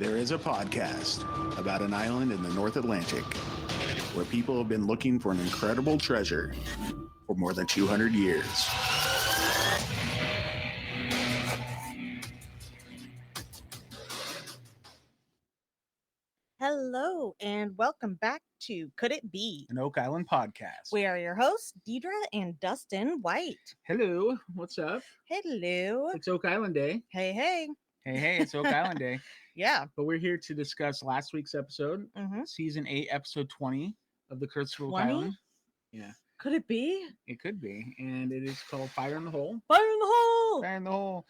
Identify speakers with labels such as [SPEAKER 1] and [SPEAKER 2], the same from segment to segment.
[SPEAKER 1] There is a podcast about an island in the North Atlantic where people have been looking for an incredible treasure for more than 200 years.
[SPEAKER 2] Hello, and welcome back to Could It Be?
[SPEAKER 3] An Oak Island podcast.
[SPEAKER 2] We are your hosts, Deidre and Dustin White.
[SPEAKER 3] Hello, what's up?
[SPEAKER 2] Hello.
[SPEAKER 3] It's Oak Island Day.
[SPEAKER 2] Hey, hey.
[SPEAKER 3] Hey, it's Oak Island Day.
[SPEAKER 2] Yeah.
[SPEAKER 3] But we're here to discuss last week's episode,
[SPEAKER 2] Mm-hmm.
[SPEAKER 3] Season 8, Episode 20 of The Curse of Oak
[SPEAKER 2] 20?
[SPEAKER 3] Island. Yeah,
[SPEAKER 2] Could it be?
[SPEAKER 3] it could be. And it is called Fire in the Hole.
[SPEAKER 2] Fire in the hole!
[SPEAKER 3] Fire in the Hole.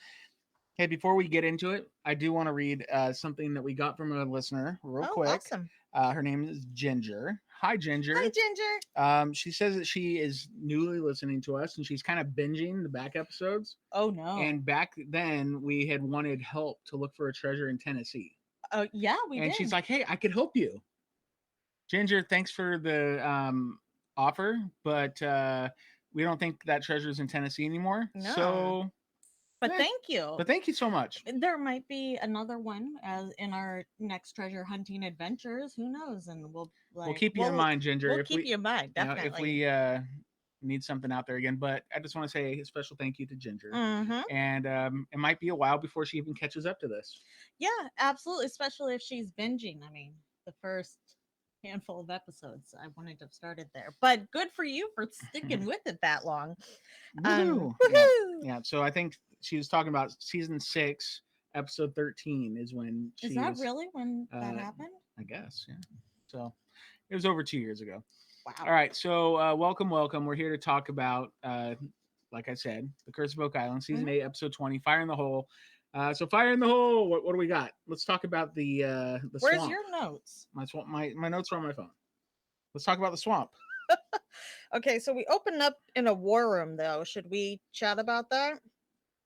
[SPEAKER 3] Hey, before we get into it, I do want to read something that we got from a listener real quick.
[SPEAKER 2] Awesome.
[SPEAKER 3] Her name is Ginger. Hi, Ginger.
[SPEAKER 2] Hi, Ginger.
[SPEAKER 3] She says that she is newly listening to us and she's kind of binging the back episodes.
[SPEAKER 2] Oh, no.
[SPEAKER 3] And back then, we had wanted help to look for a treasure in Tennessee.
[SPEAKER 2] Yeah, we did.
[SPEAKER 3] And she's like, hey, I could help you. Ginger, thanks for the offer, but we don't think that treasure's in Tennessee anymore.
[SPEAKER 2] No.
[SPEAKER 3] So,
[SPEAKER 2] But thank you.
[SPEAKER 3] But thank you so much.
[SPEAKER 2] There might be another one as in our next treasure hunting adventures. Who knows? And we'll
[SPEAKER 3] keep you in mind, Ginger.
[SPEAKER 2] We'll keep you in mind, definitely.
[SPEAKER 3] If we need something out there again. But I just want to say a special thank you to Ginger.
[SPEAKER 2] Mm-hmm.
[SPEAKER 3] And it might be a while before she even catches up to this.
[SPEAKER 2] Yeah, absolutely. Especially if she's binging. I mean, the first handful of episodes, I wouldn't have started there. But good for you for sticking with it that long.
[SPEAKER 3] Woohoo!
[SPEAKER 2] Woohoo!
[SPEAKER 3] Yeah. So I think she was talking about season 6, episode 13 is when she
[SPEAKER 2] Is that really when that happened?
[SPEAKER 3] I guess, yeah. So it was over 2 years ago.
[SPEAKER 2] Wow.
[SPEAKER 3] All right. So welcome. We're here to talk about, like I said, The Curse of Oak Island, season 8, episode 20, Fire in the Hole. So Fire in the Hole, what do we got? Let's talk about the
[SPEAKER 2] Where's
[SPEAKER 3] swamp.
[SPEAKER 2] your notes?
[SPEAKER 3] My swamp. My notes are on my phone. Let's talk about the swamp.
[SPEAKER 2] Okay, so we open up in a war room, though. Should we chat about that?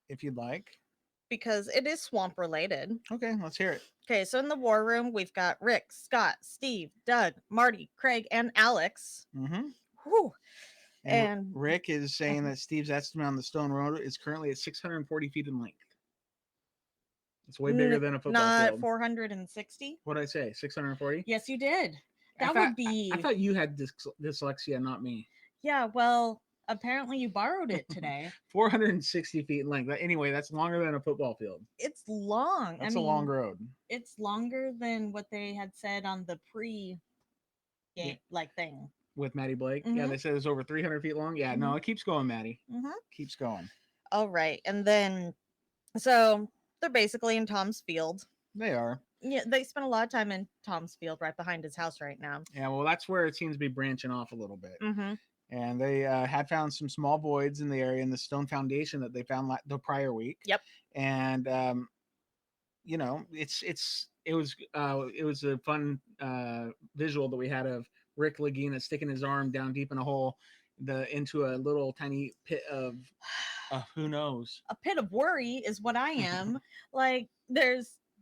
[SPEAKER 3] If you'd like.
[SPEAKER 2] Because it is swamp related.
[SPEAKER 3] Okay, let's hear it.
[SPEAKER 2] Okay, so in the war room, we've got Rick, Scott, Steve, Doug, Marty, Craig, and Alex.
[SPEAKER 3] Mm-hmm.
[SPEAKER 2] Whew.
[SPEAKER 3] And Rick is saying that Steve's estimate on the stone road is currently at 640 feet in length. It's way bigger than a football
[SPEAKER 2] field.
[SPEAKER 3] Not
[SPEAKER 2] 460?
[SPEAKER 3] What did I say? 640?
[SPEAKER 2] Yes, you did. That
[SPEAKER 3] would
[SPEAKER 2] would be...
[SPEAKER 3] I thought you had dyslexia, not me.
[SPEAKER 2] Yeah, well, apparently you borrowed it today.
[SPEAKER 3] 460 feet in length. Anyway, that's longer than a football field.
[SPEAKER 2] It's long.
[SPEAKER 3] That's a long road.
[SPEAKER 2] It's longer than what they had said on the thing.
[SPEAKER 3] With Maddie Blake?
[SPEAKER 2] Mm-hmm.
[SPEAKER 3] Yeah, they said it's over 300 feet long. Yeah, no, it keeps going, Maddie.
[SPEAKER 2] Mm-hmm.
[SPEAKER 3] Keeps going.
[SPEAKER 2] All right. And then, so they're basically in Tom's field.
[SPEAKER 3] They are.
[SPEAKER 2] Yeah, they spend a lot of time in Tom's field right behind his house right now.
[SPEAKER 3] Yeah, well, that's where it seems to be branching off a little bit.
[SPEAKER 2] Mm-hmm.
[SPEAKER 3] And they had found some small voids in the area in the stone foundation that they found the prior week.
[SPEAKER 2] Yep.
[SPEAKER 3] And it was a fun visual that we had of Rick Lagina sticking his arm down deep in a hole into a little tiny pit of who knows.
[SPEAKER 2] A pit of worry is what I am.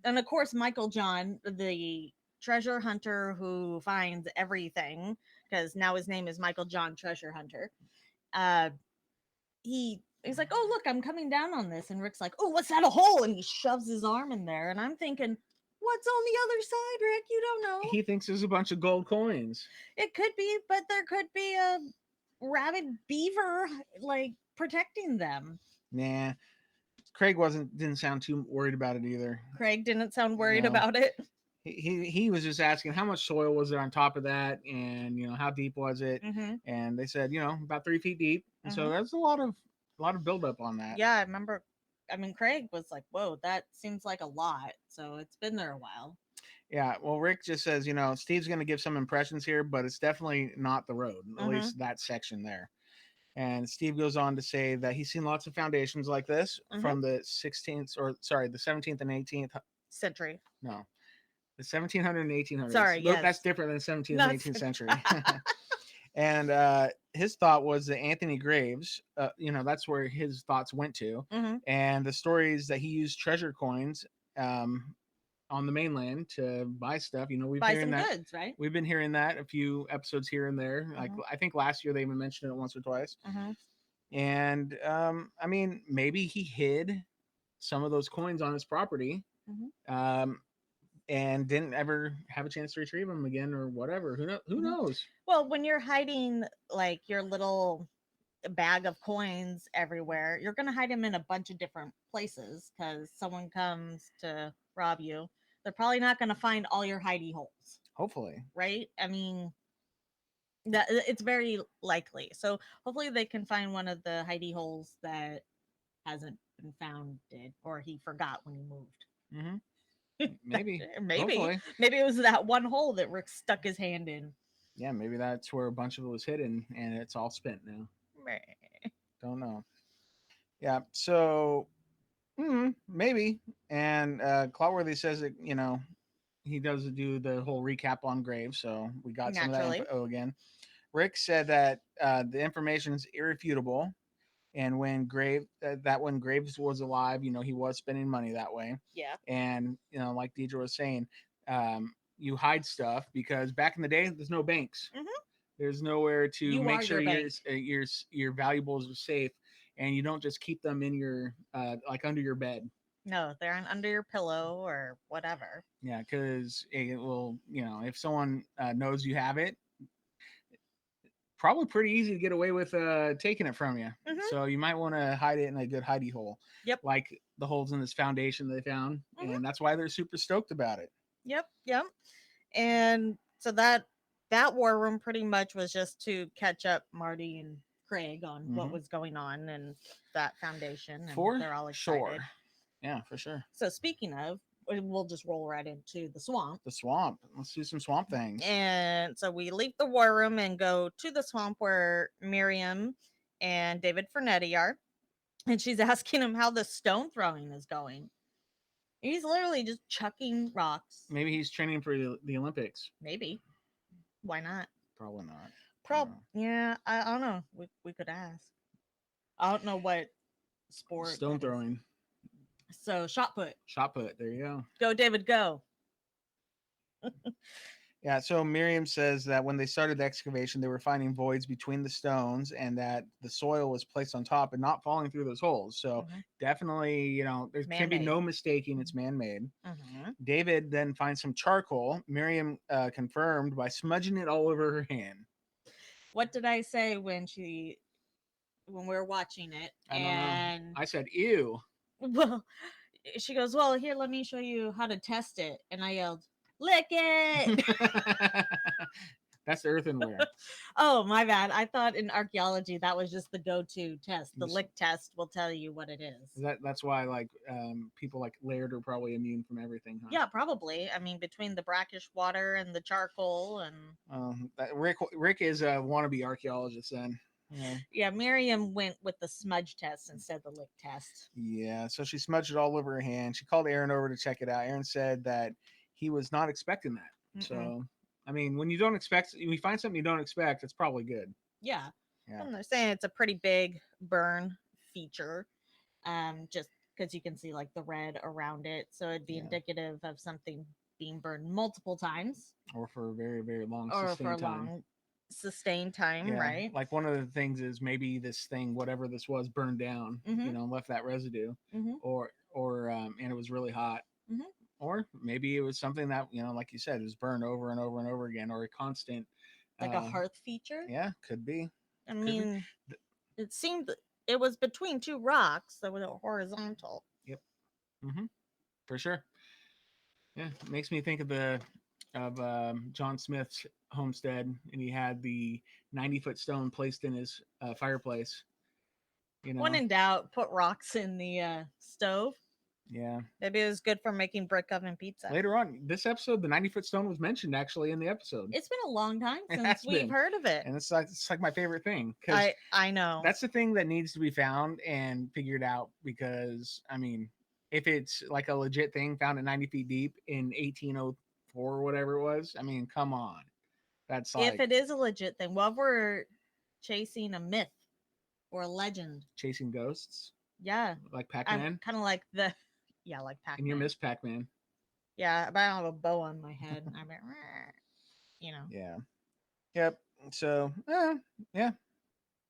[SPEAKER 2] And of course, Michael John, the treasure hunter who finds everything, because now his name is Michael John Treasure Hunter. He's like, oh, look, I'm coming down on this. And Rick's like, oh, what's that, a hole? And he shoves his arm in there. And I'm thinking, what's on the other side, Rick? You don't know.
[SPEAKER 3] He thinks there's a bunch of gold coins.
[SPEAKER 2] It could be, but there could be a rabid beaver, protecting them.
[SPEAKER 3] Nah. Craig didn't sound too worried about it either.
[SPEAKER 2] Craig didn't sound worried about it.
[SPEAKER 3] He was just asking how much soil was there on top of that, and how deep was it?
[SPEAKER 2] Mm-hmm.
[SPEAKER 3] And they said about 3 feet deep. And so that's a lot of buildup on that.
[SPEAKER 2] Yeah, I remember. I mean, Craig was like, "Whoa, that seems like a lot." So it's been there a while.
[SPEAKER 3] Yeah. Well, Rick just says, Steve's going to give some impressions here, but it's definitely not the road. At least that section there. And Steve goes on to say that he's seen lots of foundations like this from the 17th and 18th
[SPEAKER 2] century.
[SPEAKER 3] No, the 1700 and 1800s.
[SPEAKER 2] Sorry,
[SPEAKER 3] look, that's different than 17th and 18th century. And his thought was that Anthony Graves, that's where his thoughts went to, and the stories that he used treasure coins on the mainland to buy stuff. We've
[SPEAKER 2] buy some goods, right?
[SPEAKER 3] We've been hearing that a few episodes here and there. Like I think last year they even mentioned it once or twice. And I mean, maybe he hid some of those coins on his property and didn't ever have a chance to retrieve them again or whatever. Who knows?
[SPEAKER 2] Well, when you're hiding like your little bag of coins everywhere, you're going to hide them in a bunch of different places because someone comes to rob you. They're probably not going to find all your hidey holes.
[SPEAKER 3] Hopefully.
[SPEAKER 2] Right? I mean, that it's very likely. So hopefully they can find one of the hidey holes that hasn't been found, or he forgot when he moved.
[SPEAKER 3] Maybe.
[SPEAKER 2] Maybe it was that one hole that Rick stuck his hand in.
[SPEAKER 3] Yeah, maybe that's where a bunch of it was hidden and it's all spent now. Don't know. Yeah, so maybe. And Clawworthy says that, he does do the whole recap on Graves, so we got some of that info again. Rick said that the information is irrefutable, and when Graves was alive, he was spending money that way.
[SPEAKER 2] Yeah.
[SPEAKER 3] And like Deidre was saying, you hide stuff because back in the day, there's no banks. There's nowhere to make sure your valuables are safe, and you don't just keep them in your like under your bed.
[SPEAKER 2] No, they're under your pillow or whatever.
[SPEAKER 3] Yeah, because it will, if someone knows you have it, probably pretty easy to get away with taking it from you. So you might want to hide it in a good hidey hole.
[SPEAKER 2] Yep.
[SPEAKER 3] Like the holes in this foundation they found, and that's why they're super stoked about it.
[SPEAKER 2] Yep. And so that war room pretty much was just to catch up Marty and Craig on what was going on and that foundation. And they're all excited.
[SPEAKER 3] Sure. Yeah, for sure.
[SPEAKER 2] So speaking of, we'll just roll right into the swamp.
[SPEAKER 3] The swamp. Let's do some swamp things.
[SPEAKER 2] And so we leave the war room and go to the swamp where Miriam and David Fernetti are. And she's asking him how the stone throwing is going. He's literally just chucking rocks.
[SPEAKER 3] Maybe he's training for the Olympics.
[SPEAKER 2] Maybe. Why not?
[SPEAKER 3] Probably not.
[SPEAKER 2] Yeah, I don't know. We could ask. I don't know what sport.
[SPEAKER 3] Stone throwing.
[SPEAKER 2] So shot put.
[SPEAKER 3] There you go.
[SPEAKER 2] Go, David, go.
[SPEAKER 3] Yeah, so Miriam says that when they started the excavation, they were finding voids between the stones and that the soil was placed on top and not falling through those holes. So definitely, there can be no mistaking it's man-made. David then finds some charcoal. Miriam confirmed by smudging it all over her hand.
[SPEAKER 2] What did I say when we were watching it?
[SPEAKER 3] I said, ew.
[SPEAKER 2] Well, she goes, well, here, let me show you how to test it. And I yelled, lick it.
[SPEAKER 3] That's earthenware.
[SPEAKER 2] Oh, my bad. I thought in archaeology that was just the go-to test. The lick test will tell you what it is.
[SPEAKER 3] That's why people like Laird are probably immune from everything, huh?
[SPEAKER 2] Yeah, probably. I mean, between the brackish water and the charcoal and
[SPEAKER 3] Rick is a wannabe archaeologist then.
[SPEAKER 2] Yeah, Miriam went with the smudge test instead of the lick test.
[SPEAKER 3] Yeah, so she smudged it all over her hand. She called Aaron over to check it out. Aaron said that he was not expecting that. So, I mean, when you find something you don't expect, it's probably good.
[SPEAKER 2] Yeah. And they're saying it's a pretty big burn feature, just because you can see like the red around it. So it'd be indicative of something being burned multiple times.
[SPEAKER 3] Or for a very, very long
[SPEAKER 2] sustained time, right?
[SPEAKER 3] Like one of the things is maybe this thing, whatever this was, burned down, left that residue, or and it was really hot, or maybe it was something that like you said, it was burned over and over and over again, or a constant,
[SPEAKER 2] like a hearth feature.
[SPEAKER 3] Yeah, could be.
[SPEAKER 2] I mean, it seemed it was between two rocks that were horizontal.
[SPEAKER 3] Yep. For sure. Yeah, it makes me think of John Smith's homestead, and he had the 90-foot stone placed in his fireplace.
[SPEAKER 2] When in doubt, put rocks in the stove.
[SPEAKER 3] Yeah,
[SPEAKER 2] maybe it was good for making brick oven pizza.
[SPEAKER 3] Later on this episode, the 90-foot stone was mentioned actually in the episode.
[SPEAKER 2] It's been a long time since we've heard of it,
[SPEAKER 3] and it's like my favorite thing.
[SPEAKER 2] I know
[SPEAKER 3] that's the thing that needs to be found and figured out, because I mean, if it's like a legit thing found at 90 feet deep in 1804 or whatever it was, I mean, come on. That's like,
[SPEAKER 2] if it is a legit thing, well, we're chasing a myth or a legend.
[SPEAKER 3] Chasing ghosts?
[SPEAKER 2] Yeah.
[SPEAKER 3] Like Pac-Man?
[SPEAKER 2] Kind of like like Pac-Man.
[SPEAKER 3] And you miss Pac-Man.
[SPEAKER 2] Yeah, but I don't have a bow on my head. I mean,
[SPEAKER 3] Yeah. Yep. So, yeah.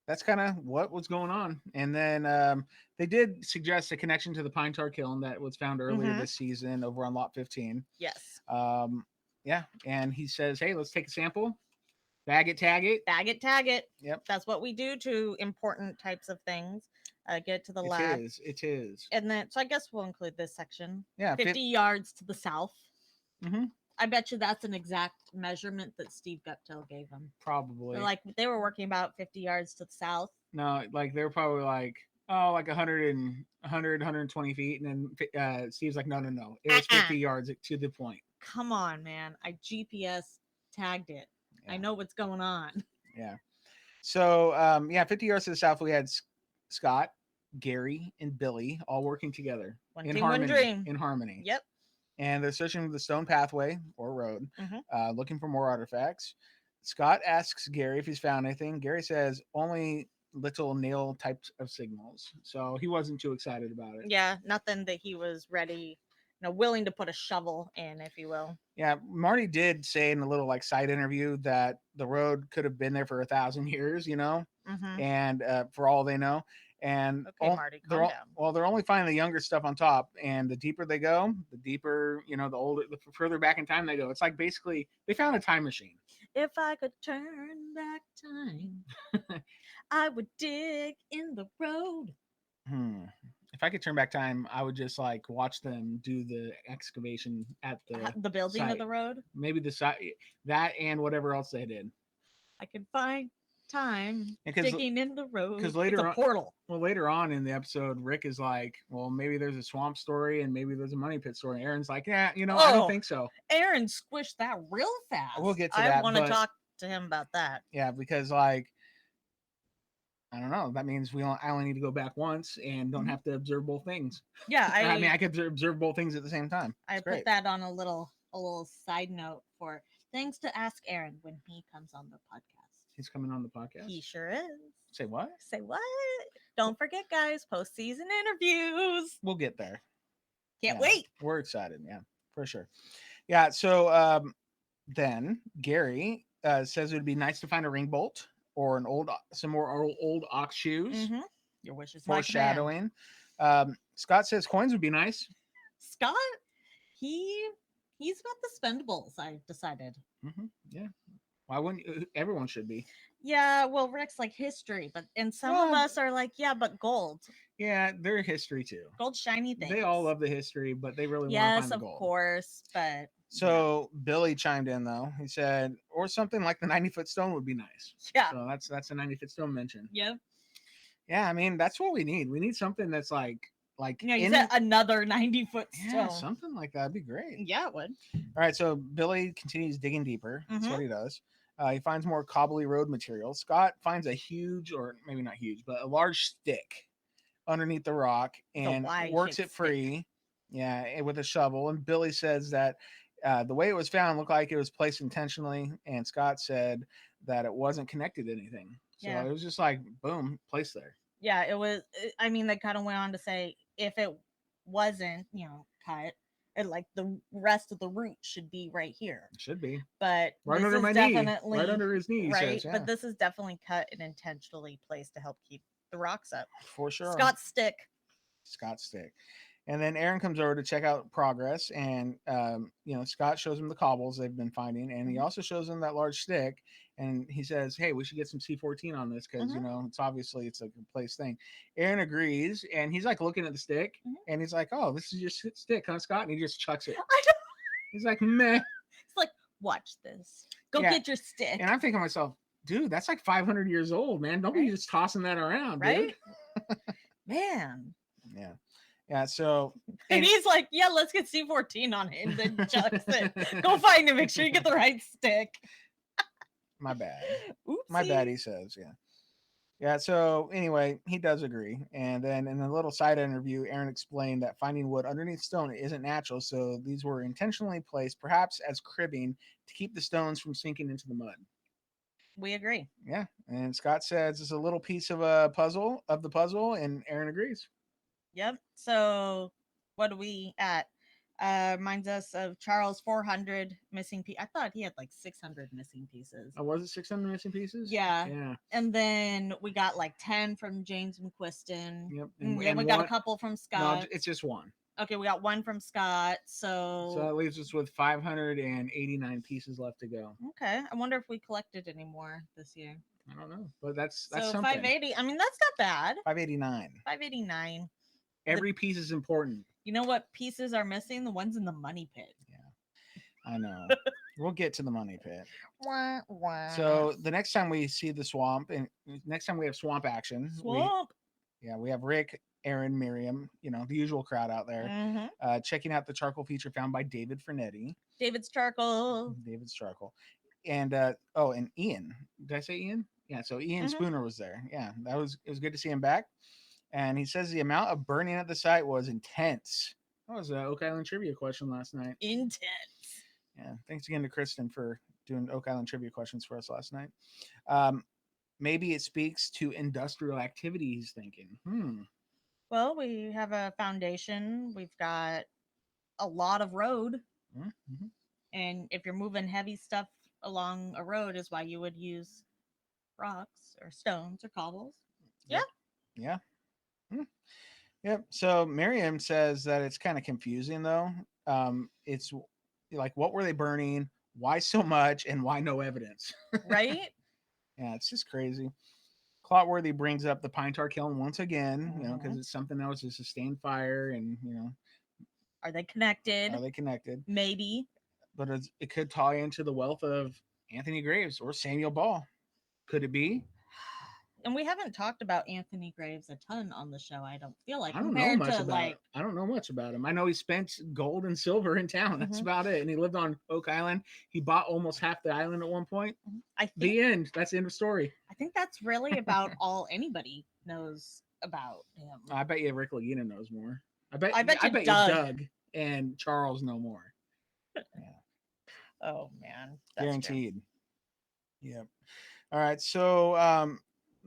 [SPEAKER 3] That's kind of what was going on. And then they did suggest a connection to the pine tar kiln that was found earlier this season over on Lot 15.
[SPEAKER 2] Yes.
[SPEAKER 3] Yeah, and he says, "Hey, let's take a sample, bag it, tag it."
[SPEAKER 2] Bag it, tag it.
[SPEAKER 3] Yep,
[SPEAKER 2] That's what we do to important types of things. Get to the lab.
[SPEAKER 3] It is.
[SPEAKER 2] And then, so I guess we'll include this section.
[SPEAKER 3] Yeah,
[SPEAKER 2] 50 yards to the south.
[SPEAKER 3] Mm-hmm.
[SPEAKER 2] I bet you that's an exact measurement that Steve Guptill gave him.
[SPEAKER 3] Probably.
[SPEAKER 2] Like they were working about 50 yards to the south.
[SPEAKER 3] No, like they were probably like, oh, like 120 feet, and then Steve's like, no, it was 50 yards to the point.
[SPEAKER 2] Come on, man! I GPS tagged it.
[SPEAKER 3] Yeah.
[SPEAKER 2] I know what's going on.
[SPEAKER 3] Yeah. So 50 yards to the south, we had Scott, Gary, and Billy all working together
[SPEAKER 2] One team, one dream.
[SPEAKER 3] In harmony.
[SPEAKER 2] Yep.
[SPEAKER 3] And they're searching the stone pathway or road, looking for more artifacts. Scott asks Gary if he's found anything. Gary says only little nail types of signals. So he wasn't too excited about it.
[SPEAKER 2] Yeah, nothing that he was ready, willing to put a shovel in, if you will.
[SPEAKER 3] Yeah, Marty did say in a little like side interview that the road could have been there for 1,000 years, and for all they know. And
[SPEAKER 2] okay, Marty, calm down.
[SPEAKER 3] Well, they're only finding the younger stuff on top, and the deeper they go, the deeper, the older, the further back in time they go. It's like basically they found a time machine.
[SPEAKER 2] If I could turn back time, I would dig in the road.
[SPEAKER 3] If I could turn back time, I would just like watch them do the excavation at
[SPEAKER 2] the building
[SPEAKER 3] site.
[SPEAKER 2] Of the road.
[SPEAKER 3] Maybe the site, that and whatever else they did.
[SPEAKER 2] I could find time digging in the road.
[SPEAKER 3] Because later
[SPEAKER 2] it's a portal.
[SPEAKER 3] Well, later on in the episode, Rick is like, well, maybe there's a swamp story and maybe there's a money pit story. Aaron's like, yeah, I don't think so.
[SPEAKER 2] Aaron squished that real fast.
[SPEAKER 3] We'll get to that.
[SPEAKER 2] I want to talk to him about that.
[SPEAKER 3] Yeah, because like, I don't know. That means I only need to go back once and don't have to observe both things.
[SPEAKER 2] Yeah,
[SPEAKER 3] I could observe both things at the same time.
[SPEAKER 2] I put that on a little side note for things to ask Aaron when he comes on the podcast.
[SPEAKER 3] He's coming on the podcast.
[SPEAKER 2] He sure is.
[SPEAKER 3] Say what?
[SPEAKER 2] Say what? Don't forget, guys, postseason interviews.
[SPEAKER 3] We'll get there.
[SPEAKER 2] Can't wait.
[SPEAKER 3] We're excited. Yeah, for sure. Yeah. So then Gary says it would be nice to find a ring bolt or some more old ox shoes.
[SPEAKER 2] Mm-hmm. Your wish is
[SPEAKER 3] foreshadowing. Scott says coins would be nice.
[SPEAKER 2] Scott, he's about the spendables. I've decided.
[SPEAKER 3] Mm-hmm. Yeah. Why wouldn't everyone should be?
[SPEAKER 2] Yeah, well, Rick's like history, and some of us are like, yeah, but gold.
[SPEAKER 3] Yeah, they're history too.
[SPEAKER 2] Gold, shiny things.
[SPEAKER 3] They all love the history, but they really want to find the gold.
[SPEAKER 2] Yes, of course, but.
[SPEAKER 3] So Billy chimed in though. He said, or something like the 90-foot stone would be nice.
[SPEAKER 2] Yeah.
[SPEAKER 3] So that's a 90-foot stone mention.
[SPEAKER 2] Yep.
[SPEAKER 3] Yeah, I mean that's what we need. We need something that's like.
[SPEAKER 2] You said another 90-foot stone.
[SPEAKER 3] Yeah, something like that'd be great.
[SPEAKER 2] Yeah, it would.
[SPEAKER 3] All right, so Billy continues digging deeper. That's what he does. He finds more cobbly road material. Scott finds a huge, or maybe not huge, but a large stick underneath the rock and works it free. Yeah, with a shovel. And Billy says that the way it was found looked like it was placed intentionally. And Scott said that it wasn't connected to anything. So it was just like, boom, placed there.
[SPEAKER 2] Yeah, it was. I mean, they kind of went on to say if it wasn't, cut, like the rest of the root should be right here.
[SPEAKER 3] It should be.
[SPEAKER 2] But
[SPEAKER 3] right under my knee. Right under his knee.
[SPEAKER 2] Right. Says, but this is definitely cut and intentionally placed to help keep the rocks up.
[SPEAKER 3] For sure.
[SPEAKER 2] Scott's stick. And
[SPEAKER 3] then Aaron comes over to check out progress, and Scott shows him the cobbles they've been finding, and he also shows him that large stick, and he says, "Hey, we should get some C14 on this because it's a place thing." Aaron agrees, and he's like looking at the stick, and he's like, "Oh, this is your stick, huh, Scott?" And he just chucks it. He's like, "Meh."
[SPEAKER 2] It's like, watch this. Go get your stick.
[SPEAKER 3] And I'm thinking to myself, dude, that's like 500 years old, man. Don't be just tossing that around,
[SPEAKER 2] right? Dude. Man.
[SPEAKER 3] Yeah. Yeah, so
[SPEAKER 2] and he's like, yeah, let's get C14 on it, and then chucks it. Go find him, make sure you get the right stick.
[SPEAKER 3] My bad.
[SPEAKER 2] Oopsie.
[SPEAKER 3] My bad, he says, yeah. Yeah, so anyway, he does agree. And then in a little side interview, Aaron explained that finding wood underneath stone isn't natural, so these were intentionally placed, perhaps as cribbing, to keep the stones from sinking into the mud.
[SPEAKER 2] We agree.
[SPEAKER 3] Yeah, and Scott says it's a little piece of the puzzle, and Aaron agrees.
[SPEAKER 2] Yep. So what are we at? Reminds us of Charles 400 missing pieces. I thought he had like 600 missing pieces.
[SPEAKER 3] Oh, was it 600 missing pieces?
[SPEAKER 2] Yeah. Yeah. And then we got like 10 from James McQuiston.
[SPEAKER 3] Yep.
[SPEAKER 2] And we got a couple from Scott.
[SPEAKER 3] No, it's just one.
[SPEAKER 2] Okay, we got one from Scott.
[SPEAKER 3] So
[SPEAKER 2] So
[SPEAKER 3] that leaves us with 589 pieces left to go.
[SPEAKER 2] okay, I wonder if we collected any more this year.
[SPEAKER 3] I don't know, but that's
[SPEAKER 2] So
[SPEAKER 3] something.
[SPEAKER 2] 580. I mean, that's not bad.
[SPEAKER 3] 589.
[SPEAKER 2] 589.
[SPEAKER 3] Every piece is important.
[SPEAKER 2] You know what pieces are missing? The ones in the money pit.
[SPEAKER 3] Yeah, I know. We'll get to the money pit.
[SPEAKER 2] Wah, wah.
[SPEAKER 3] So the next time we see the swamp, and next time we have swamp action,
[SPEAKER 2] Swamp.
[SPEAKER 3] we have Rick, Aaron, Miriam, the usual crowd out there, checking out the charcoal feature found by David Fernetti.
[SPEAKER 2] David's charcoal.
[SPEAKER 3] David's charcoal. And and Ian. Did I say Ian? Yeah, so Ian Spooner was there. Yeah, it was good to see him back. And he says the amount of burning at the site was intense. That was an Oak Island trivia question last night.
[SPEAKER 2] Intense.
[SPEAKER 3] Yeah, thanks again to Kristen for doing Oak Island trivia questions for us last night. Maybe it speaks to industrial activity, he's thinking.
[SPEAKER 2] Well, we have a foundation. We've got a lot of road.
[SPEAKER 3] Mm-hmm.
[SPEAKER 2] And if you're moving heavy stuff along a road is why you would use rocks or stones or cobbles. Yeah.
[SPEAKER 3] Yeah. Yep. So Miriam says that it's kind of confusing though. It's like, what were they burning? Why so much? And why no evidence?
[SPEAKER 2] Right?
[SPEAKER 3] Yeah, it's just crazy. Clotworthy brings up the pine tar kiln once again, because it's something that was a sustained fire, and
[SPEAKER 2] are they connected? Maybe.
[SPEAKER 3] But it could tie into the wealth of Anthony Graves or Samuel Ball. Could it be?
[SPEAKER 2] And we haven't talked about Anthony Graves a ton on the show. I don't feel like
[SPEAKER 3] I don't know much about him. I know he spent gold and silver in town. That's about it. And he lived on Oak Island. He bought almost half the island at one point. The end. That's the end of story.
[SPEAKER 2] I think that's really about all anybody knows about him.
[SPEAKER 3] I bet you Rick Lagina knows more. I bet you Doug and Charles know more.
[SPEAKER 2] Oh man,
[SPEAKER 3] that's guaranteed. True. Yep. All right, so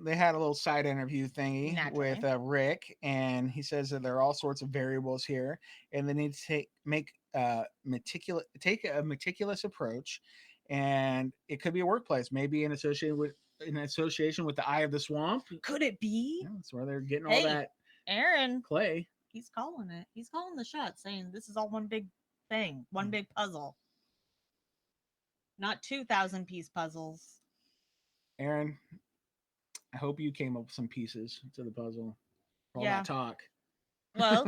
[SPEAKER 3] they had a little side interview thingy with Rick, and he says that there are all sorts of variables here, and they need to take a meticulous approach, and it could be a workplace, maybe in association with the eye of the swamp.
[SPEAKER 2] Could it be?
[SPEAKER 3] Yeah, that's where they're getting all that.
[SPEAKER 2] Aaron
[SPEAKER 3] clay.
[SPEAKER 2] He's calling it. He's calling the shot, saying this is all one big thing, one big puzzle, not 2,000 piece puzzles.
[SPEAKER 3] Aaron, I hope you came up with some pieces to the puzzle. All that talk.
[SPEAKER 2] Well,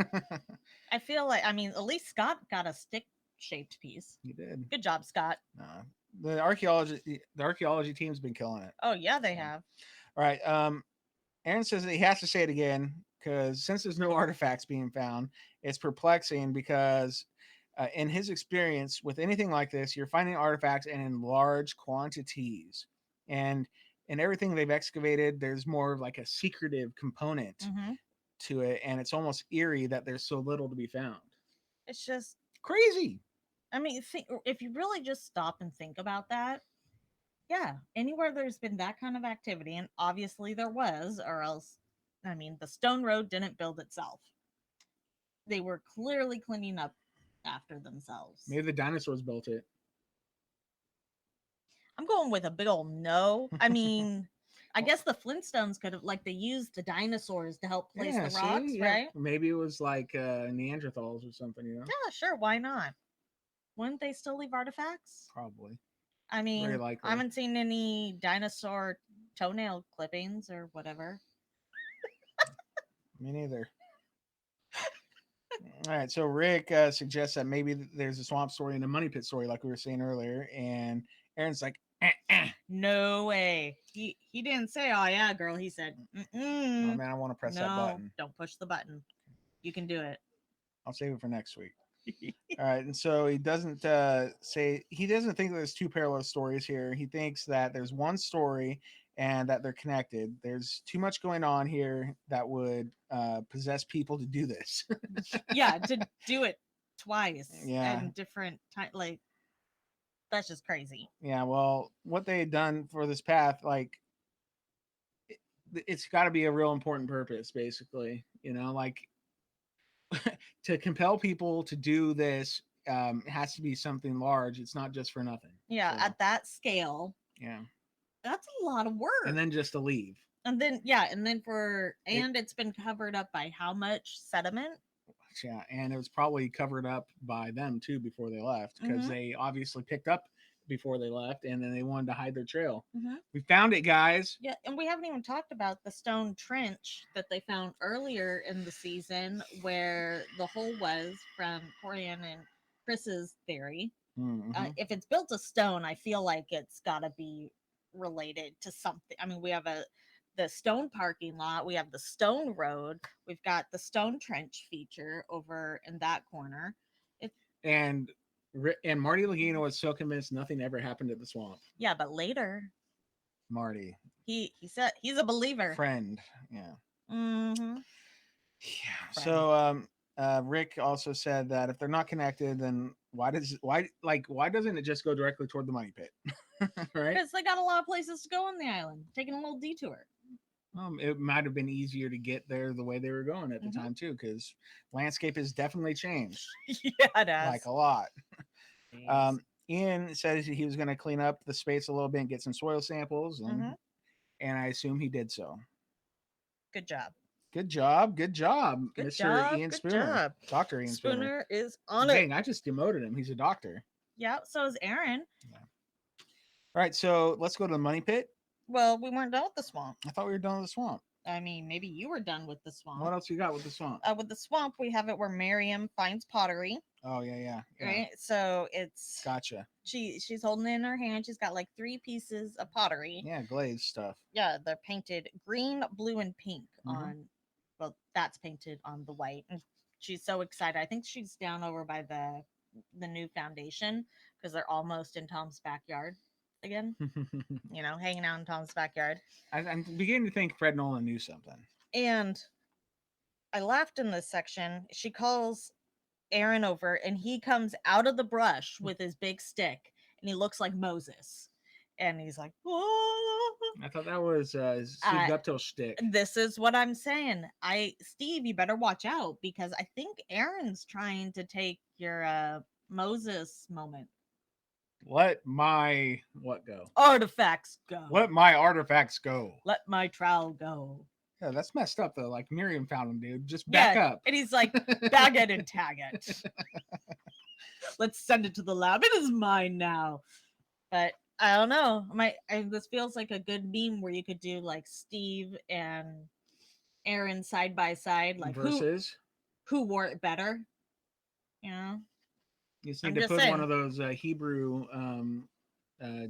[SPEAKER 2] I feel like, at least Scott got a stick-shaped piece.
[SPEAKER 3] He did.
[SPEAKER 2] Good job, Scott.
[SPEAKER 3] The archaeology team's been killing it.
[SPEAKER 2] Oh yeah, they have.
[SPEAKER 3] All right. Aaron says that he has to say it again because since there's no artifacts being found, it's perplexing because in his experience with anything like this, you're finding artifacts and in large quantities. And in everything they've excavated, there's more of like a secretive component to it. And it's almost eerie that there's so little to be found.
[SPEAKER 2] It's just
[SPEAKER 3] crazy.
[SPEAKER 2] If you really just stop and think about that, yeah, anywhere there's been that kind of activity, and obviously there was, or else, the stone road didn't build itself. They were clearly cleaning up after themselves.
[SPEAKER 3] Maybe the dinosaurs built it.
[SPEAKER 2] I'm going with a big old no. I guess the Flintstones could have, they used the dinosaurs to help place the rocks, right?
[SPEAKER 3] Maybe it was like Neanderthals or something,
[SPEAKER 2] Yeah, sure. Why not? Wouldn't they still leave artifacts?
[SPEAKER 3] Probably.
[SPEAKER 2] Very likely. I haven't seen any dinosaur toenail clippings or whatever.
[SPEAKER 3] Me neither. All right, so Rick suggests that maybe there's a swamp story and a money pit story, like we were saying earlier, and Aaron's like,
[SPEAKER 2] no way. He didn't say, oh yeah, girl. He said,
[SPEAKER 3] oh man, I want to press that button.
[SPEAKER 2] Don't push the button. You can do it.
[SPEAKER 3] I'll save it for next week. All right, and so he doesn't think there's two parallel stories here. He thinks that there's one story and that they're connected. There's too much going on here that would possess people to do this.
[SPEAKER 2] Yeah, to do it twice.
[SPEAKER 3] Yeah,
[SPEAKER 2] and different time, that's just crazy.
[SPEAKER 3] Yeah, well, what they had done for this path, it's got to be a real important purpose, basically. To compel people to do this, it has to be something large. It's not just for nothing.
[SPEAKER 2] Yeah, so, at that scale.
[SPEAKER 3] Yeah,
[SPEAKER 2] that's a lot of work.
[SPEAKER 3] And then just to leave.
[SPEAKER 2] And then it's been covered up by how much sediment?
[SPEAKER 3] Yeah, and it was probably covered up by them too before they left because
[SPEAKER 2] Mhm.
[SPEAKER 3] they obviously picked up before they left, and then they wanted to hide their trail.
[SPEAKER 2] Mhm.
[SPEAKER 3] We found it, guys.
[SPEAKER 2] Yeah, and we haven't even talked about the stone trench that they found earlier in the season where the hole was from Corian and Chris's theory.
[SPEAKER 3] Mm-hmm.
[SPEAKER 2] If it's built of stone, I feel like it's got to be related to something. I mean, we have the stone parking lot, we have the stone road, we've got the stone trench feature over in that corner. It,
[SPEAKER 3] And Marty Lagina was so convinced nothing ever happened at the swamp.
[SPEAKER 2] yeah, but later
[SPEAKER 3] Marty,
[SPEAKER 2] he said he's a believer.
[SPEAKER 3] friend, yeah.
[SPEAKER 2] Mm-hmm.
[SPEAKER 3] Yeah.
[SPEAKER 2] Friend.
[SPEAKER 3] So Rick also said that if they're not connected, then why doesn't it just go directly toward the money pit? Right?
[SPEAKER 2] Because they got a lot of places to go on the island, taking a little detour.
[SPEAKER 3] It might have been easier to get there the way they were going at the time too, because landscape has definitely changed,
[SPEAKER 2] Yeah, it has.
[SPEAKER 3] like a lot.
[SPEAKER 2] Jeez.
[SPEAKER 3] Ian said he was going to clean up the space a little bit and get some soil samples, and I assume he did so.
[SPEAKER 2] Good job.
[SPEAKER 3] Good job,
[SPEAKER 2] Good
[SPEAKER 3] Mr.
[SPEAKER 2] job,
[SPEAKER 3] Ian
[SPEAKER 2] good
[SPEAKER 3] Spooner,
[SPEAKER 2] job.
[SPEAKER 3] Dr. Ian Spooner.
[SPEAKER 2] Spooner is on
[SPEAKER 3] Dang,
[SPEAKER 2] it.
[SPEAKER 3] I just demoted him. He's a doctor.
[SPEAKER 2] Yeah, so is Aaron.
[SPEAKER 3] Yeah. All right, so let's go to the money pit.
[SPEAKER 2] Well, we weren't done with the swamp.
[SPEAKER 3] I thought we were done with the swamp.
[SPEAKER 2] I mean, maybe you were done with the swamp.
[SPEAKER 3] What else you got with the swamp?
[SPEAKER 2] With the swamp, we have it where Miriam finds pottery.
[SPEAKER 3] Oh yeah.
[SPEAKER 2] Right. So it's
[SPEAKER 3] Gotcha.
[SPEAKER 2] She's holding it in her hand. She's got like 3 pieces of pottery.
[SPEAKER 3] Yeah, glazed stuff.
[SPEAKER 2] Yeah, they're painted green, blue, and pink on. Well, that's painted on the white, and she's so excited. I think she's down over by the new foundation because they're almost in Tom's backyard again. Hanging out in Tom's backyard.
[SPEAKER 3] I'm beginning to think Fred Nolan knew something.
[SPEAKER 2] And I laughed in this section. She calls Aaron over, and he comes out of the brush with his big stick, and he looks like Moses. And he's like, "Whoa."
[SPEAKER 3] I thought that was Steve Guptill's shtick.
[SPEAKER 2] This is what I'm saying. Steve, you better watch out because I think Aaron's trying to take your Moses moment.
[SPEAKER 3] Let my what go?
[SPEAKER 2] Artifacts go.
[SPEAKER 3] Let my artifacts go.
[SPEAKER 2] Let my trowel go.
[SPEAKER 3] Yeah, that's messed up though. Like Miriam found him, dude. Just back up.
[SPEAKER 2] And he's like, bag it and tag it. Let's send it to the lab. It is mine now. But I don't know. This feels like a good meme where you could do like Steve and Aaron side by side, like
[SPEAKER 3] versus
[SPEAKER 2] who wore it better. You know,
[SPEAKER 3] you just need to put one of those Hebrew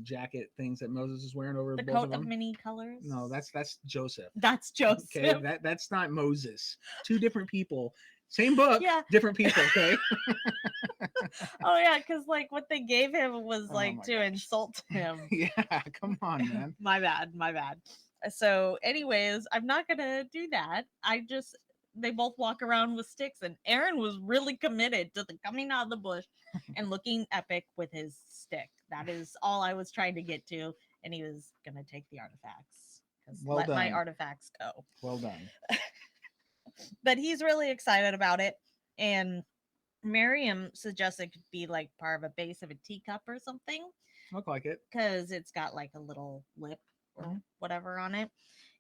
[SPEAKER 3] jacket things that Moses is wearing over
[SPEAKER 2] the
[SPEAKER 3] both
[SPEAKER 2] coat of many colors.
[SPEAKER 3] No, that's Joseph.
[SPEAKER 2] That's Joseph.
[SPEAKER 3] Okay, that's not Moses. 2 different people. Same book,
[SPEAKER 2] yeah.
[SPEAKER 3] Different people, okay?
[SPEAKER 2] Oh, yeah, because, like, what they gave him was, like, to insult him.
[SPEAKER 3] Yeah, come on, man.
[SPEAKER 2] My bad. So, anyways, I'm not going to do that. They both walk around with sticks, and Aaron was really committed to coming out of the bush and looking epic with his stick. That is all I was trying to get to, and he was going to take the artifacts. Let my artifacts go.
[SPEAKER 3] Well done.
[SPEAKER 2] But he's really excited about it, and Miriam suggests it could be like part of a base of a teacup or something.
[SPEAKER 3] Look like it.
[SPEAKER 2] Because it's got like a little lip or whatever on it.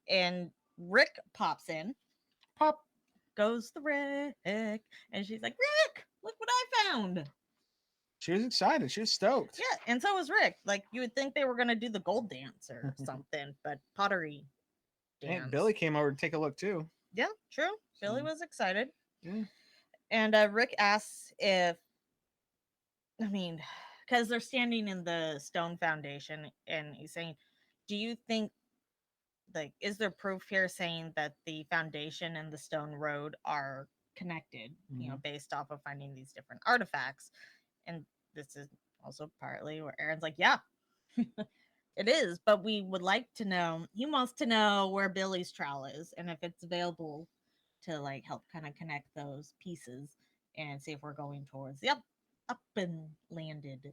[SPEAKER 2] And Rick pops in. Pop goes the Rick. And she's like, Rick, look what I found.
[SPEAKER 3] She was excited. She was stoked.
[SPEAKER 2] Yeah, and so was Rick. Like, you would think they were going to do the gold dance or something, but pottery dance.
[SPEAKER 3] And Billy came over to take a look too.
[SPEAKER 2] Yeah, true. Billy was excited.
[SPEAKER 3] Yeah.
[SPEAKER 2] And Rick asks because they're standing in the stone foundation, and he's saying, do you think, like, is there proof here saying that the foundation and the stone road are connected, based off of finding these different artifacts? And this is also partly where Aaron's like, yeah, it is, but we would like to know, he wants to know where Billy's trowel is and if it's available to like help kind of connect those pieces and see if we're going towards the up and landed.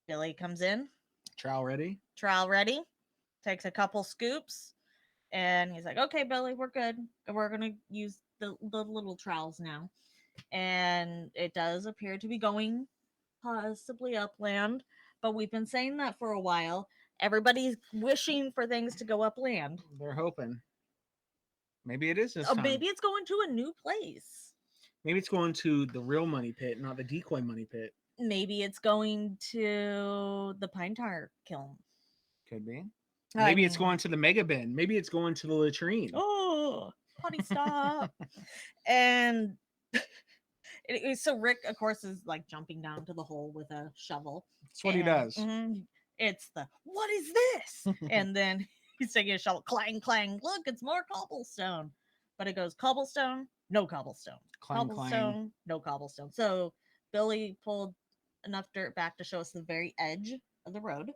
[SPEAKER 2] Billy comes in.
[SPEAKER 3] Trowel ready,
[SPEAKER 2] takes a couple scoops, and he's like, okay, Billy, we're good. We're going to use the little trowels now. And it does appear to be going possibly upland, but we've been saying that for a while. Everybody's wishing for things to go upland.
[SPEAKER 3] They're hoping. Maybe it is this time.
[SPEAKER 2] Maybe it's going to a new place.
[SPEAKER 3] Maybe it's going to the real money pit, not the decoy money pit.
[SPEAKER 2] Maybe it's going to the pine tar kiln.
[SPEAKER 3] Could be.
[SPEAKER 2] I
[SPEAKER 3] Maybe it's
[SPEAKER 2] mean-
[SPEAKER 3] going to the mega bin. Maybe it's going to the latrine.
[SPEAKER 2] Oh, potty stop. And so Rick, of course, is like jumping down to the hole with a shovel.
[SPEAKER 3] That's what he does.
[SPEAKER 2] It's the, what is this? And then he's taking a shovel, clang, clang. Look, it's more cobblestone. But it goes cobblestone, no cobblestone.
[SPEAKER 3] Clang,
[SPEAKER 2] Cobblestone,
[SPEAKER 3] clang.
[SPEAKER 2] no cobblestone. So Billy pulled enough dirt back to show us the very edge of the road.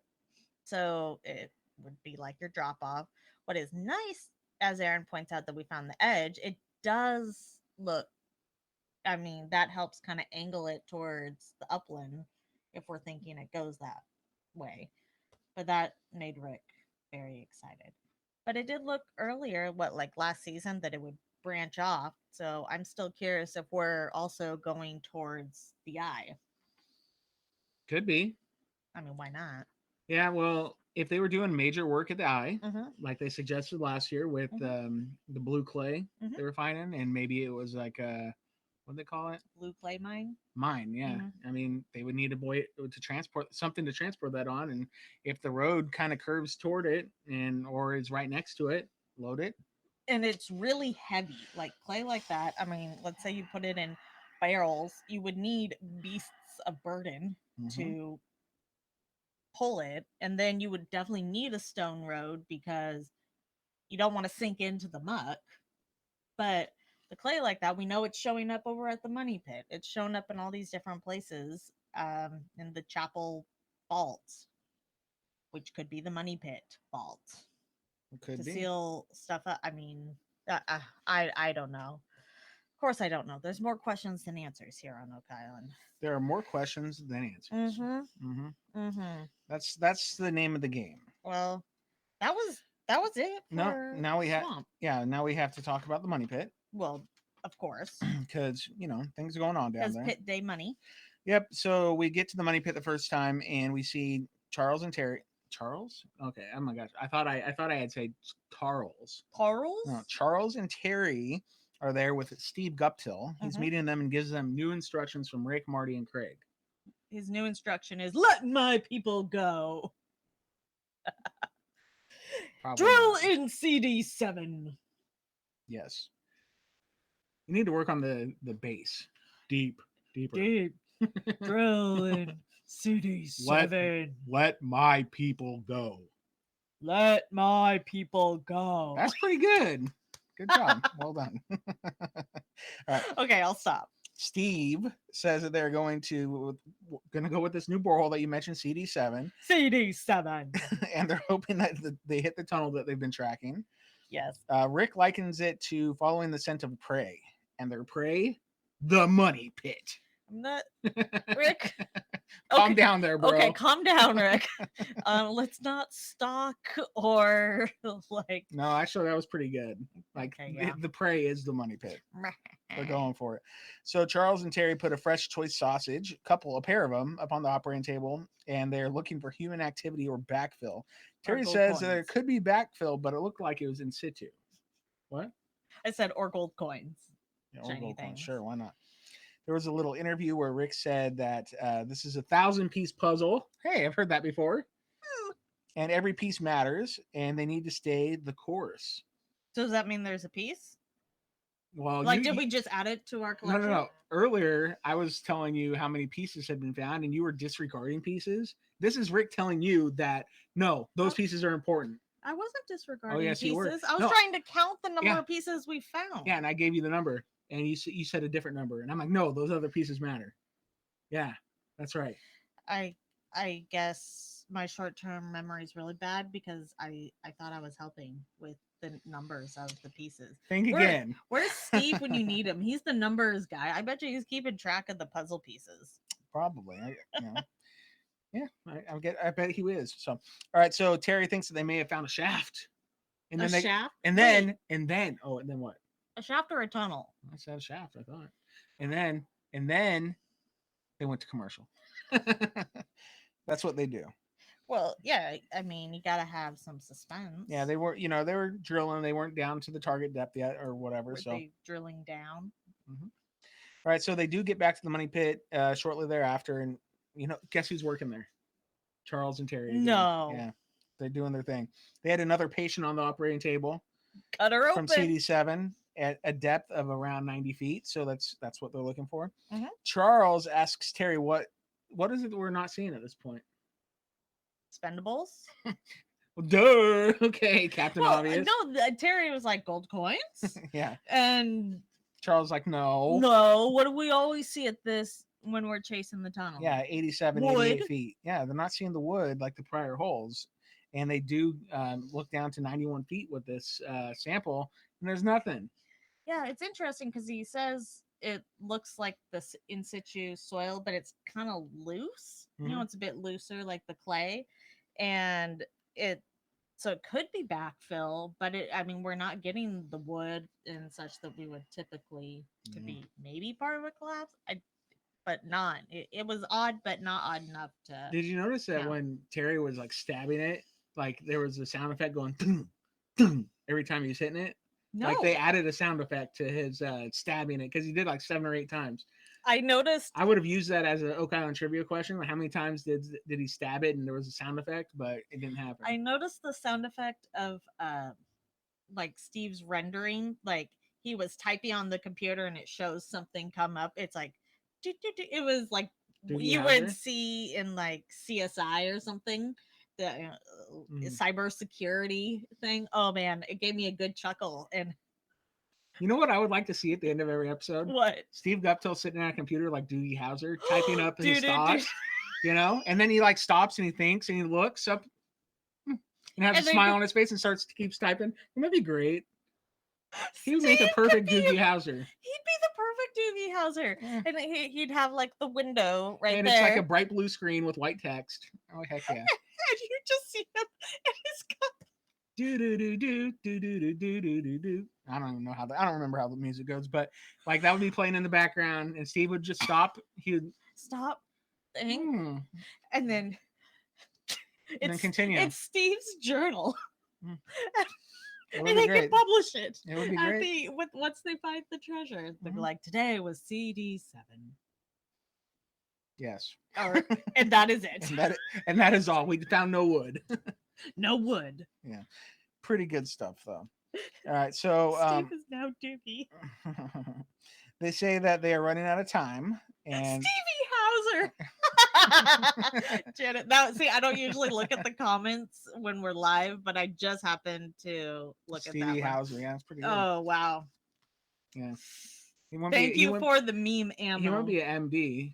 [SPEAKER 2] So it would be like your drop off. What is nice, as Aaron points out, that we found the edge, it does look, I mean, that helps kind of angle it towards the upland if we're thinking it goes that way. But that made Rick very excited. But it did look earlier, like last season, that it would branch off. So I'm still curious if we're also going towards the eye.
[SPEAKER 3] Could be.
[SPEAKER 2] I mean, why not?
[SPEAKER 3] Yeah, well, if they were doing major work at the eye,
[SPEAKER 2] Mm-hmm.
[SPEAKER 3] like they suggested last year with the blue clay they were finding, and maybe it was like a, what do they call it?
[SPEAKER 2] Blue clay mine?
[SPEAKER 3] Mine, yeah. I mean, they would need a boy to transport something to transport that on, and if the road kind of curves toward it or is right next to it, load it.
[SPEAKER 2] And it's really heavy, like clay like that. I mean, let's say you put it in barrels, you would need beasts of burden to pull it, and then you would definitely need a stone road because you don't want to sink into the muck. But the clay like that, we know it's showing up over at the money pit. It's shown up in all these different places, in the chapel vault, which could be the money pit vault.
[SPEAKER 3] It could
[SPEAKER 2] to
[SPEAKER 3] be.
[SPEAKER 2] seal stuff up. I mean, I don't know. Of course, I don't know. There's more questions than answers here on Oak Island.
[SPEAKER 3] There are more questions than answers. That's the name of the game.
[SPEAKER 2] Well, that was it.
[SPEAKER 3] Now we have now we have to talk about the money pit.
[SPEAKER 2] Well, of course,
[SPEAKER 3] because things are going on down there.
[SPEAKER 2] Pit day money.
[SPEAKER 3] Yep. So we get to the money pit the first time, and we see Charles and Terry. Charles? Okay. Oh my gosh. I thought I had said Charles.
[SPEAKER 2] Charles?
[SPEAKER 3] No, Charles and Terry are there with Steve Guptill. He's meeting them and gives them new instructions from Rick, Marty, and Craig.
[SPEAKER 2] His new instruction is, let my people go. Drill in CD7.
[SPEAKER 3] Yes. You need to work on the bass. Deeper.
[SPEAKER 2] Drill in CD7.
[SPEAKER 3] Let my people go.
[SPEAKER 2] Let my people go.
[SPEAKER 3] That's pretty good. Good job. Well done. All right.
[SPEAKER 2] Okay, I'll stop.
[SPEAKER 3] Steve says that they're going to go with this new borehole that you mentioned, CD7.
[SPEAKER 2] CD7.
[SPEAKER 3] And they're hoping that they hit the tunnel that they've been tracking.
[SPEAKER 2] Yes.
[SPEAKER 3] Rick likens it to following the scent of prey. And their prey, the money pit.
[SPEAKER 2] I'm not Rick.
[SPEAKER 3] Calm down there, bro.
[SPEAKER 2] Okay, calm down, Rick. Let's not stalk or like.
[SPEAKER 3] No, actually, that was pretty good. Like the prey is the money pit. They're going for it. So Charles and Terry put a fresh choice sausage, a pair of them, up on the operating table, and they're looking for human activity or backfill. Terry says there could be backfill, but it looked like it was in situ. What?
[SPEAKER 2] I said or gold coins.
[SPEAKER 3] Yeah, or gold coins. Sure, why not? There was a little interview where Rick said that this is a 1,000-piece puzzle. Hey, I've heard that before. And every piece matters, and they need to stay the course.
[SPEAKER 2] So does that mean there's a piece?
[SPEAKER 3] Well,
[SPEAKER 2] did we just add it to our collection?
[SPEAKER 3] No. Earlier, I was telling you how many pieces had been found, and you were disregarding pieces. This is Rick telling you that, no, those pieces are important.
[SPEAKER 2] I wasn't disregarding pieces.
[SPEAKER 3] You were.
[SPEAKER 2] I was trying to count the number of pieces we found.
[SPEAKER 3] Yeah, and I gave you the number. And you said a different number, and I'm like, no, those other pieces matter. Yeah, that's right.
[SPEAKER 2] I guess my short-term memory is really bad because I thought I was helping with the numbers of the pieces.
[SPEAKER 3] Think again.
[SPEAKER 2] Where's Steve when you need him? He's the numbers guy. I bet you he's keeping track of the puzzle pieces.
[SPEAKER 3] Probably. I bet he is. So, all right. So Terry thinks that they may have found a shaft. And then
[SPEAKER 2] shaft?
[SPEAKER 3] And then what?
[SPEAKER 2] A shaft or a tunnel?
[SPEAKER 3] I said a shaft, I thought. And then they went to commercial. That's what they do.
[SPEAKER 2] Well, yeah, I mean, you gotta have some suspense.
[SPEAKER 3] Yeah, they were drilling. They weren't down to the target depth yet, or whatever.
[SPEAKER 2] Were they drilling down?
[SPEAKER 3] All right, so they do get back to the money pit shortly thereafter, and guess who's working there? Charles and Terry again.
[SPEAKER 2] No.
[SPEAKER 3] Yeah, they're doing their thing. They had another patient on the operating table.
[SPEAKER 2] Cut her
[SPEAKER 3] from
[SPEAKER 2] open.
[SPEAKER 3] CD7 at a depth of around 90 feet. So that's what they're looking for.
[SPEAKER 2] Mm-hmm.
[SPEAKER 3] Charles asks Terry, what is it that we're not seeing at this point?
[SPEAKER 2] Expendables?
[SPEAKER 3] Well, duh. Okay, Captain Obvious.
[SPEAKER 2] No, Terry was like, gold coins?
[SPEAKER 3] Yeah.
[SPEAKER 2] And
[SPEAKER 3] Charles like, no.
[SPEAKER 2] No, what do we always see at this when we're chasing the tunnel?
[SPEAKER 3] Yeah, 87,
[SPEAKER 2] wood.
[SPEAKER 3] 88 feet. Yeah, they're not seeing the wood like the prior holes. And they do look down to 91 feet with this sample, and there's nothing.
[SPEAKER 2] Yeah, it's interesting because he says it looks like this in situ soil, but it's kind of loose.
[SPEAKER 3] Mm-hmm.
[SPEAKER 2] It's a bit looser, like the clay, and so it could be backfill, but we're not getting the wood and such that we would typically could be maybe part of a collapse. But not. It was odd, but not odd enough to.
[SPEAKER 3] Did you notice that
[SPEAKER 2] count.
[SPEAKER 3] when Terry was like stabbing it, like there was a sound effect going dum, dum, every time he was hitting it?
[SPEAKER 2] No.
[SPEAKER 3] Like they added a sound effect to his stabbing it because he did like 7 or 8 times.
[SPEAKER 2] I noticed.
[SPEAKER 3] I would have used that as an Oak Island trivia question. Like how many times did he stab it and there was a sound effect, but it didn't happen.
[SPEAKER 2] I noticed the sound effect of like Steve's rendering, like he was typing on the computer and it shows something come up. It's like it was like you would see in like CSI or something, the cybersecurity thing. Oh man, it gave me a good chuckle. And
[SPEAKER 3] you know what I would like to see at the end of every episode?
[SPEAKER 2] What?
[SPEAKER 3] Steve Guptill sitting at a computer like Doogie Howser, typing up his thoughts, and then he like stops and he thinks and he looks up and has a smile on his face and keeps typing. That'd be great. He would make a perfect Doogie Howser.
[SPEAKER 2] He'd be the perfect Doogie Howser. Yeah. And he'd have like the window right
[SPEAKER 3] and
[SPEAKER 2] there.
[SPEAKER 3] And it's like a bright blue screen with white text. Oh, heck yeah.
[SPEAKER 2] And you just see him in his cup.
[SPEAKER 3] Do do do do do do do do do do. I don't even know I don't remember how the music goes, but like that would be playing in the background, and Steve would just stop. He would
[SPEAKER 2] stop, and then
[SPEAKER 3] continue.
[SPEAKER 2] It's Steve's journal,
[SPEAKER 3] and
[SPEAKER 2] they can publish it.
[SPEAKER 3] It would be great.
[SPEAKER 2] Once they find the treasure, they'll be like, "Today was CD7."
[SPEAKER 3] Yes,
[SPEAKER 2] and that is it.
[SPEAKER 3] and that is all. We found no wood.
[SPEAKER 2] No wood.
[SPEAKER 3] Yeah, pretty good stuff though. All right, so
[SPEAKER 2] Steve is now Doogie.
[SPEAKER 3] They say that they are running out of time, and
[SPEAKER 2] Stevie Howser. Janet, I don't usually look at the comments when we're live, but I just happened to look at that.
[SPEAKER 3] Stevie Howser, yeah, it's pretty good.
[SPEAKER 2] Oh wow.
[SPEAKER 3] Yeah.
[SPEAKER 2] Thank you for the meme ammo.
[SPEAKER 3] He won't be an MD.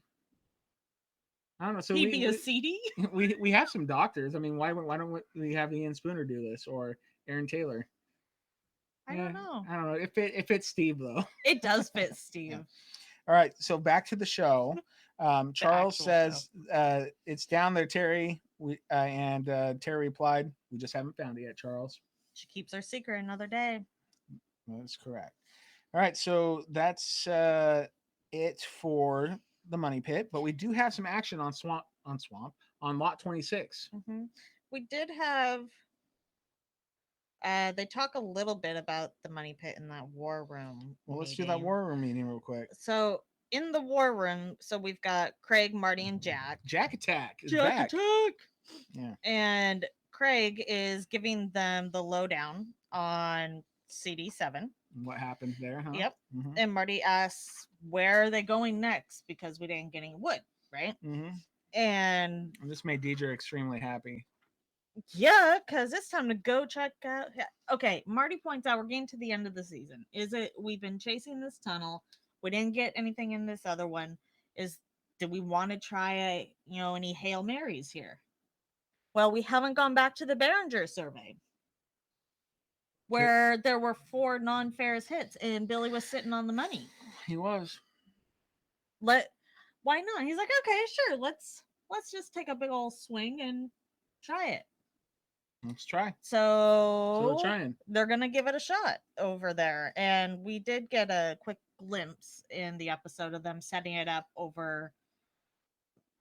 [SPEAKER 3] I don't know. So
[SPEAKER 2] he'd be a CD.
[SPEAKER 3] We have some doctors. I mean, why don't we have Ian Spooner do this or Aaron Taylor?
[SPEAKER 2] I don't know.
[SPEAKER 3] It fits Steve though.
[SPEAKER 2] It does fit Steve.
[SPEAKER 3] Yeah. All right. So back to the show. Charles says it's down there, Terry. And Terry replied, "We just haven't found it yet, Charles."
[SPEAKER 2] She keeps her secret another day.
[SPEAKER 3] That's correct. All right. So that's it for the money pit, but we do have some action on lot 26.
[SPEAKER 2] Mm-hmm. We did have they talk a little bit about the money pit in that war room.
[SPEAKER 3] Well, let's do that war room meeting real quick.
[SPEAKER 2] So in the war room, so we've got Craig, Marty, and Jack.
[SPEAKER 3] Jack Attack is
[SPEAKER 2] back.
[SPEAKER 3] Yeah.
[SPEAKER 2] And Craig is giving them the lowdown on CD7.
[SPEAKER 3] What happened there, huh?
[SPEAKER 2] Yep. Mm-hmm. And Marty asks, where are they going next? Because we didn't get any wood, right?
[SPEAKER 3] Mm-hmm.
[SPEAKER 2] And
[SPEAKER 3] this made Deidre extremely happy.
[SPEAKER 2] Yeah, because it's time to go check out. Okay, Marty points out we're getting to the end of the season. We've been chasing this tunnel. We didn't get anything in this other one. Do we want to try any Hail Marys here? Well, we haven't gone back to the Behringer survey, where there were 4 non-Ferris hits and Billy was sitting on the money.
[SPEAKER 3] He was.
[SPEAKER 2] Why not? He's like, okay, sure. Let's just take a big old swing and try it.
[SPEAKER 3] Let's try.
[SPEAKER 2] So
[SPEAKER 3] we're trying.
[SPEAKER 2] They're gonna give it a shot over there, and we did get a quick glimpse in the episode of them setting it up over,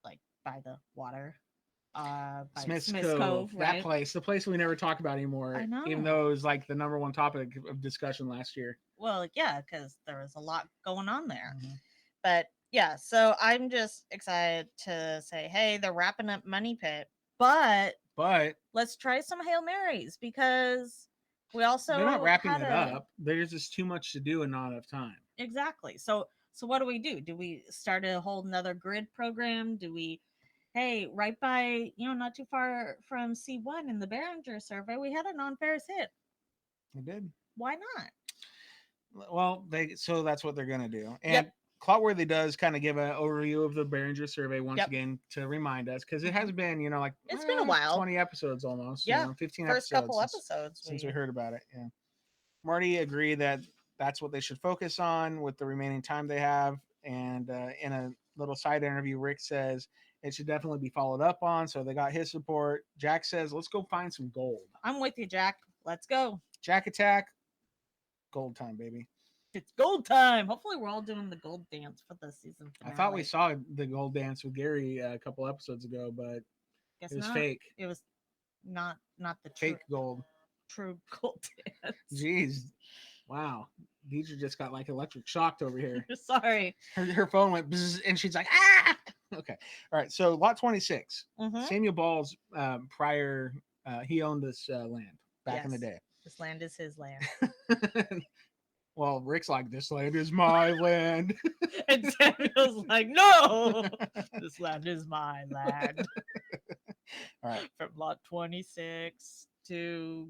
[SPEAKER 2] like by the water. By
[SPEAKER 3] Smith's
[SPEAKER 2] Cove, right?
[SPEAKER 3] the place we never talk about anymore.
[SPEAKER 2] I know.
[SPEAKER 3] Even though it was like the number one topic of discussion last year.
[SPEAKER 2] Well, yeah, because there was a lot going on there. But yeah, so I'm just excited to say, hey, they're wrapping up Money Pit, but let's try some Hail Marys because we also
[SPEAKER 3] they're not wrapping it up. There's just too much to do and not enough time.
[SPEAKER 2] Exactly. So what do? Do we start a whole another grid program? Do we, hey, right by, not too far from C1 in the Behringer survey, we had a non-Ferris hit.
[SPEAKER 3] They did.
[SPEAKER 2] Why not?
[SPEAKER 3] Well, so that's what they're gonna do. And Clotworthy does kind of give an overview of the Behringer survey once again to remind us, because it has been,
[SPEAKER 2] it's been a while,
[SPEAKER 3] 20 episodes almost. 15
[SPEAKER 2] first couple episodes
[SPEAKER 3] since we heard about it. Yeah, Marty agreed that that's what they should focus on with the remaining time they have. And in a little side interview, Rick says it should definitely be followed up on. So they got his support. Jack says, let's go find some gold.
[SPEAKER 2] I'm with you, Jack. Let's go.
[SPEAKER 3] Jack attack. Gold time, baby.
[SPEAKER 2] It's gold time. Hopefully we're all doing the gold dance for the season finale.
[SPEAKER 3] I thought we saw the gold dance with Gary a couple episodes ago, but it was fake.
[SPEAKER 2] It was not the
[SPEAKER 3] fake gold.
[SPEAKER 2] True gold dance.
[SPEAKER 3] Jeez. Wow. Deidre just got like electric shocked over here.
[SPEAKER 2] Sorry.
[SPEAKER 3] Her phone went bzz, and she's like, ah! Okay. All right. So lot 26. Samuel Ball's prior, he owned this land back in the day.
[SPEAKER 2] This land is his land.
[SPEAKER 3] Well, Rick's like, this land is my land.
[SPEAKER 2] And Samuel's like, no, this land is my land.
[SPEAKER 3] All right.
[SPEAKER 2] From lot 26 to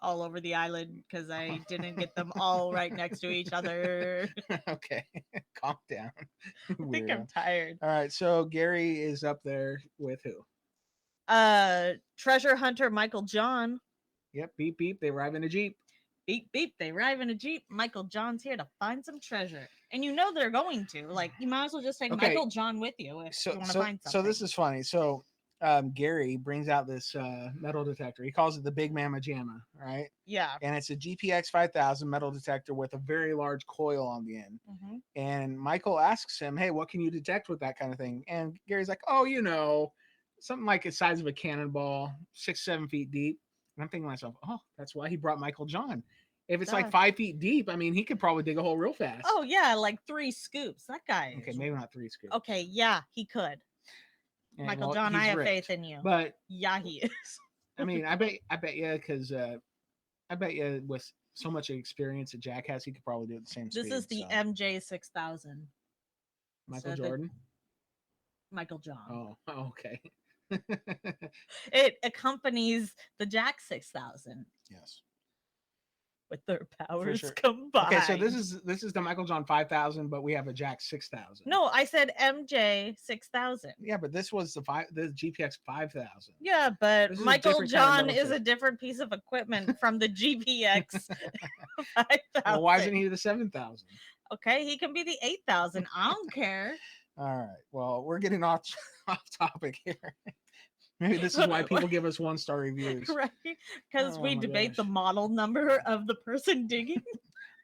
[SPEAKER 2] all over the island, because I didn't get them all right next to each other.
[SPEAKER 3] Okay. Calm down.
[SPEAKER 2] I think I'm tired.
[SPEAKER 3] All right. So Gary is up there with who?
[SPEAKER 2] Treasure hunter Michael John.
[SPEAKER 3] Yep. Beep, beep. They arrive in a Jeep.
[SPEAKER 2] Beep, beep. They arrive in a Jeep. Michael John's here to find some treasure. And they're going to. Like, you might as well just take Michael John with you if you want to find something.
[SPEAKER 3] So this is funny. So Gary brings out this metal detector. He calls it the Big Mama Jamma, right?
[SPEAKER 2] Yeah.
[SPEAKER 3] And it's a GPX 5000 metal detector with a very large coil on the end. And Michael asks him, hey, what can you detect with that kind of thing? And Gary's like, oh, something like the size of a cannonball, 6-7 feet deep. And I'm thinking to myself, oh, that's why he brought Michael John. If it's like 5 feet deep, I mean, he could probably dig a hole real fast.
[SPEAKER 2] Oh, yeah, like 3 scoops. That guy.
[SPEAKER 3] Okay, maybe not 3 scoops.
[SPEAKER 2] Okay, yeah, he could. And, Michael John, I have faith in you.
[SPEAKER 3] But
[SPEAKER 2] yeah, he is.
[SPEAKER 3] I mean, I bet you, because I bet you with so much experience that Jack has, he could probably do it the same speed.
[SPEAKER 2] This is the MJ 6000.
[SPEAKER 3] Michael Jordan?
[SPEAKER 2] Michael John.
[SPEAKER 3] Oh, okay.
[SPEAKER 2] It accompanies the Jack 6000.
[SPEAKER 3] Yes.
[SPEAKER 2] With their powers combined.
[SPEAKER 3] Okay, so this is the Michael John 5000, but we have a Jack 6000.
[SPEAKER 2] No, I said MJ 6000.
[SPEAKER 3] Yeah, but this was the GPX 5000.
[SPEAKER 2] Yeah, but Michael John is a different piece of equipment from the GPX 5000.
[SPEAKER 3] Well, why isn't he the 7000?
[SPEAKER 2] Okay, he can be the 8000. I don't care.
[SPEAKER 3] All right. Well, we're getting off topic here. Maybe this is why people give us 1-star reviews.
[SPEAKER 2] Right? Because we debate the model number of the person digging.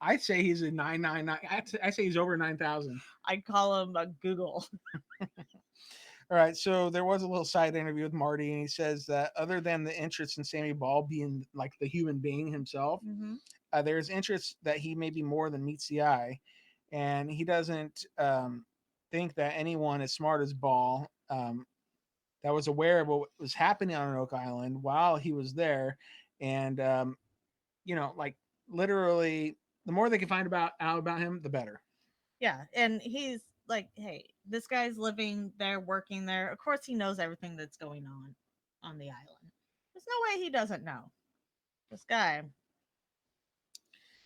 [SPEAKER 3] I'd say he's a 999. I say he's over 9,000.
[SPEAKER 2] I'd call him a Google.
[SPEAKER 3] All right. So there was a little side interview with Marty, and he says that other than the interest in Sammy Ball being like the human being himself, there's interest that he may be more than meets the eye. And he doesn't think that anyone as smart as Ball that was aware of what was happening on Oak Island while he was there. And, like literally the more they can find out about him, the better.
[SPEAKER 2] Yeah. And he's like, hey, this guy's living there, working there. Of course, he knows everything that's going on the island. There's no way he doesn't know. This guy.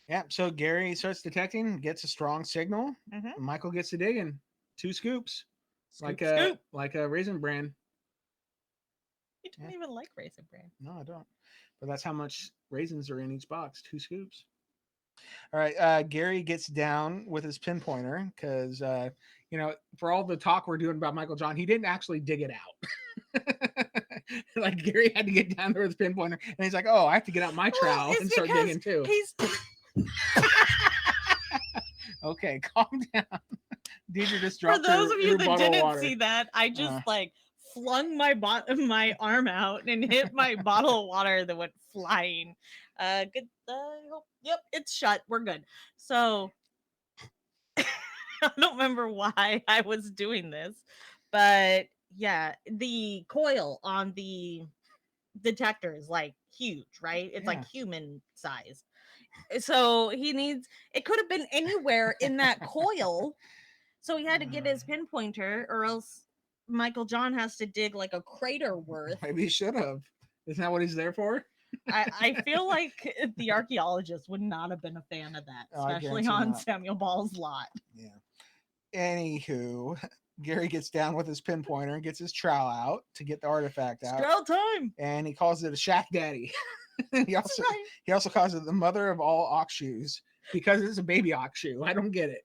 [SPEAKER 3] Yeah. So Gary starts detecting, gets a strong signal. Michael gets to digging. 2 scoops. Like a Raisin Bran.
[SPEAKER 2] You don't even like Raisin Bran.
[SPEAKER 3] No, I don't. But that's how much raisins are in each box. 2 scoops. All right. Gary gets down with his pinpointer because, for all the talk we're doing about Michael John, he didn't actually dig it out. Like Gary had to get down there with his pinpointer, and he's like, "Oh, I have to get out my trowel and start digging too." Okay, calm down. Deidre just dropped.
[SPEAKER 2] For those of you that didn't see that, I just flung my arm out and hit my bottle of water that went flying. Good. Yep, it's shut. We're good. So I don't remember why I was doing this, but yeah, the coil on the detector is like huge, right? It's like human size. So he needs, it could have been anywhere in that coil. So he had to get his pinpointer, or else Michael John has to dig like a crater worth.
[SPEAKER 3] Maybe he should have. Isn't that what he's there for?
[SPEAKER 2] I feel like the archaeologist would not have been a fan of that, especially on Samuel Ball's lot.
[SPEAKER 3] Yeah. Anywho, Gary gets down with his pinpointer and gets his trowel out to get the artifact out.
[SPEAKER 2] Trowel time.
[SPEAKER 3] And he calls it a shack daddy. he also calls it the mother of all ox shoes because it's a baby ox shoe. I don't get it.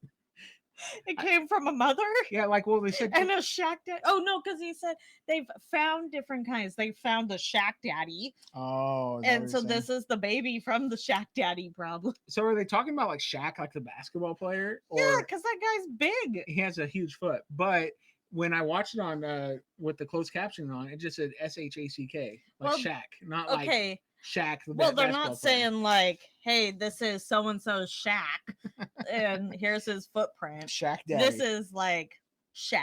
[SPEAKER 2] It came from a mother?
[SPEAKER 3] Yeah, like, well, they said.
[SPEAKER 2] And a shack daddy. Oh, no, because he said they've found different kinds. They found the shack daddy.
[SPEAKER 3] Oh.
[SPEAKER 2] And so this is the baby from the shack daddy, probably.
[SPEAKER 3] So are they talking about like Shaq, like the basketball player? Or
[SPEAKER 2] yeah, because that guy's big.
[SPEAKER 3] He has a huge foot. But when I watched it on with the closed caption on, it just said SHACK, like Shaq, not like Shaq.
[SPEAKER 2] Well, they're not saying like, "Hey, this is so and so's shack, and here's his footprint."
[SPEAKER 3] Shack daddy.
[SPEAKER 2] This is like Shaq.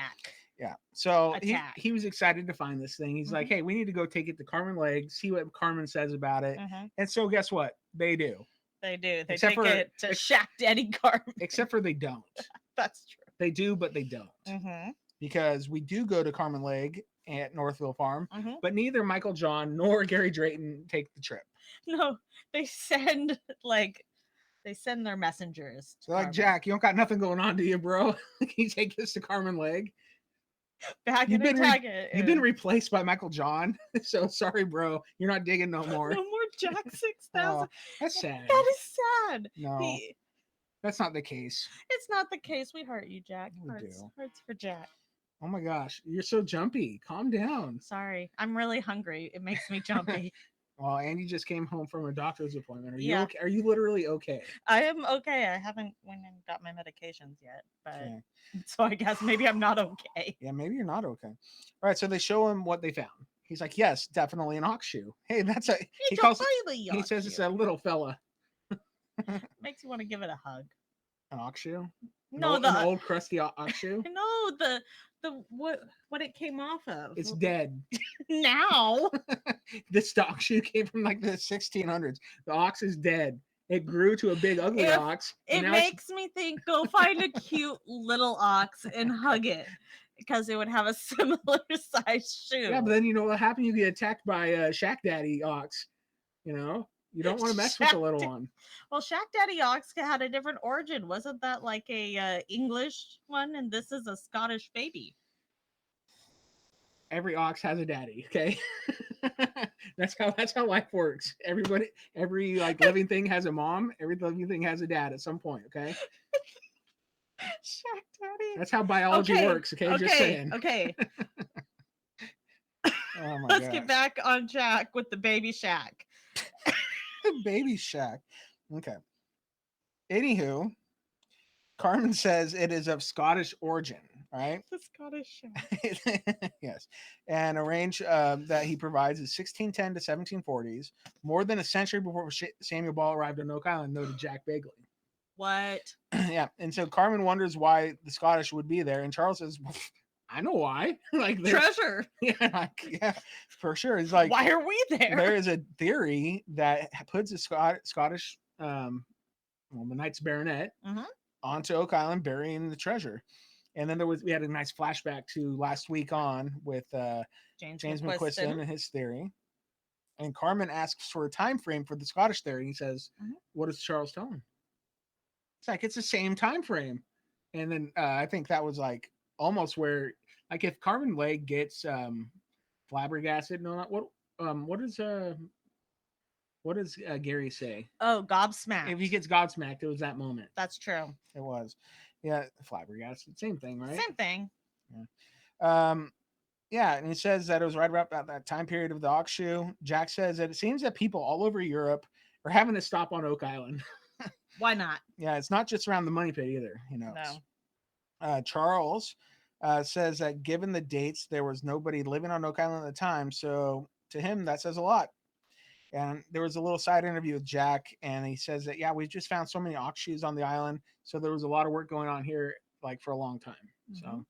[SPEAKER 3] Yeah. So he was excited to find this thing. He's like, "Hey, we need to go take it to Carmen Legg, see what Carmen says about it." And so guess what? They do.
[SPEAKER 2] They do. They take it to Shack Daddy Carmen.
[SPEAKER 3] Except for they don't.
[SPEAKER 2] That's true.
[SPEAKER 3] They do, but they don't. Because we do go to Carmen Legg at Northville Farm, but neither Michael John nor Gary Drayton take the trip.
[SPEAKER 2] No, they send their messengers.
[SPEAKER 3] So like, Jack, you don't got nothing going on, do you, bro? Can you take this to Carmen Legg? You've been replaced by Michael John. So sorry, bro. You're not digging no more.
[SPEAKER 2] No more Jack 6000.
[SPEAKER 3] Oh, that's sad.
[SPEAKER 2] That is sad.
[SPEAKER 3] No, that's not the case.
[SPEAKER 2] It's not the case. We hurt you, Jack.
[SPEAKER 3] We do.
[SPEAKER 2] Hurts for Jack.
[SPEAKER 3] Oh my gosh, you're so jumpy. Calm down.
[SPEAKER 2] Sorry, I'm really hungry. It makes me jumpy.
[SPEAKER 3] Well, Andy just came home from a doctor's appointment. Are you okay? Are you literally okay?
[SPEAKER 2] I am okay. I haven't went and got my medications yet, but so I guess maybe I'm not okay.
[SPEAKER 3] Yeah, maybe you're not okay. All right, so they show him what they found. He's like, "Yes, definitely an ox shoe." Hey, that's a he says it's a little fella.
[SPEAKER 2] Makes you want to give it a hug.
[SPEAKER 3] An ox shoe?
[SPEAKER 2] No,
[SPEAKER 3] an old crusty ox shoe.
[SPEAKER 2] No, the what it came off of.
[SPEAKER 3] It's dead.
[SPEAKER 2] Now.
[SPEAKER 3] This ox shoe came from like the 1600s. The ox is dead. It grew to a big ugly ox.
[SPEAKER 2] It makes me think go find a cute little ox and hug it because it would have a similar size shoe.
[SPEAKER 3] Yeah, but then you know what happened? You get attacked by a Shack Daddy ox. You know? You don't want to mess with the little one.
[SPEAKER 2] Well, Shack Daddy Ox had a different origin. Wasn't that like a English one? And this is a Scottish baby.
[SPEAKER 3] Every ox has a daddy, okay? that's how life works. Every like living thing has a mom. Every living thing has a dad at some point, okay?
[SPEAKER 2] Shack Daddy.
[SPEAKER 3] That's how biology works, okay? Just saying.
[SPEAKER 2] Okay.
[SPEAKER 3] Oh my
[SPEAKER 2] Let's get back on track with the baby Shack.
[SPEAKER 3] Baby Shack. Okay. Anywho, Carmen says it is of Scottish origin, right?
[SPEAKER 2] The Scottish Shack.
[SPEAKER 3] Yes. And a range that he provides is 1610 to 1740s, more than a century before Samuel Ball arrived on Oak Island, noted Jack Begley.
[SPEAKER 2] What?
[SPEAKER 3] Yeah. And so Carmen wonders why the Scottish would be there. And Charles says, well, I know why. Like
[SPEAKER 2] treasure.
[SPEAKER 3] Yeah, for sure. He's like,
[SPEAKER 2] why are we there?
[SPEAKER 3] There is a theory that puts a Scottish, the Knights Baronet onto Oak Island, burying the treasure. And then we had a nice flashback to last week on with James McQuiston and his theory. And Carmen asks for a time frame for the Scottish theory. He says, "What does Charles tell him?" It's like it's the same time frame. And then I think that was like almost where. Like if Carmen Legg gets flabbergasted, what does Gary say?
[SPEAKER 2] Oh, gobsmacked.
[SPEAKER 3] If he gets gobsmacked, it was that moment.
[SPEAKER 2] That's true.
[SPEAKER 3] It was. Yeah, flabbergasted. Same thing, right?
[SPEAKER 2] Same thing.
[SPEAKER 3] Yeah. And he says that it was right about that time period of the ox shoe. Jack says that it seems that people all over Europe are having to stop on Oak Island.
[SPEAKER 2] Why not?
[SPEAKER 3] Yeah, it's not just around the money pit either, No. Charles says that given the dates, there was nobody living on Oak Island at the time. So to him, that says a lot. And there was a little side interview with Jack, and he says that, yeah, we just found so many ox shoes on the island. So there was a lot of work going on here like for a long time.
[SPEAKER 2] Mm-hmm.
[SPEAKER 3] So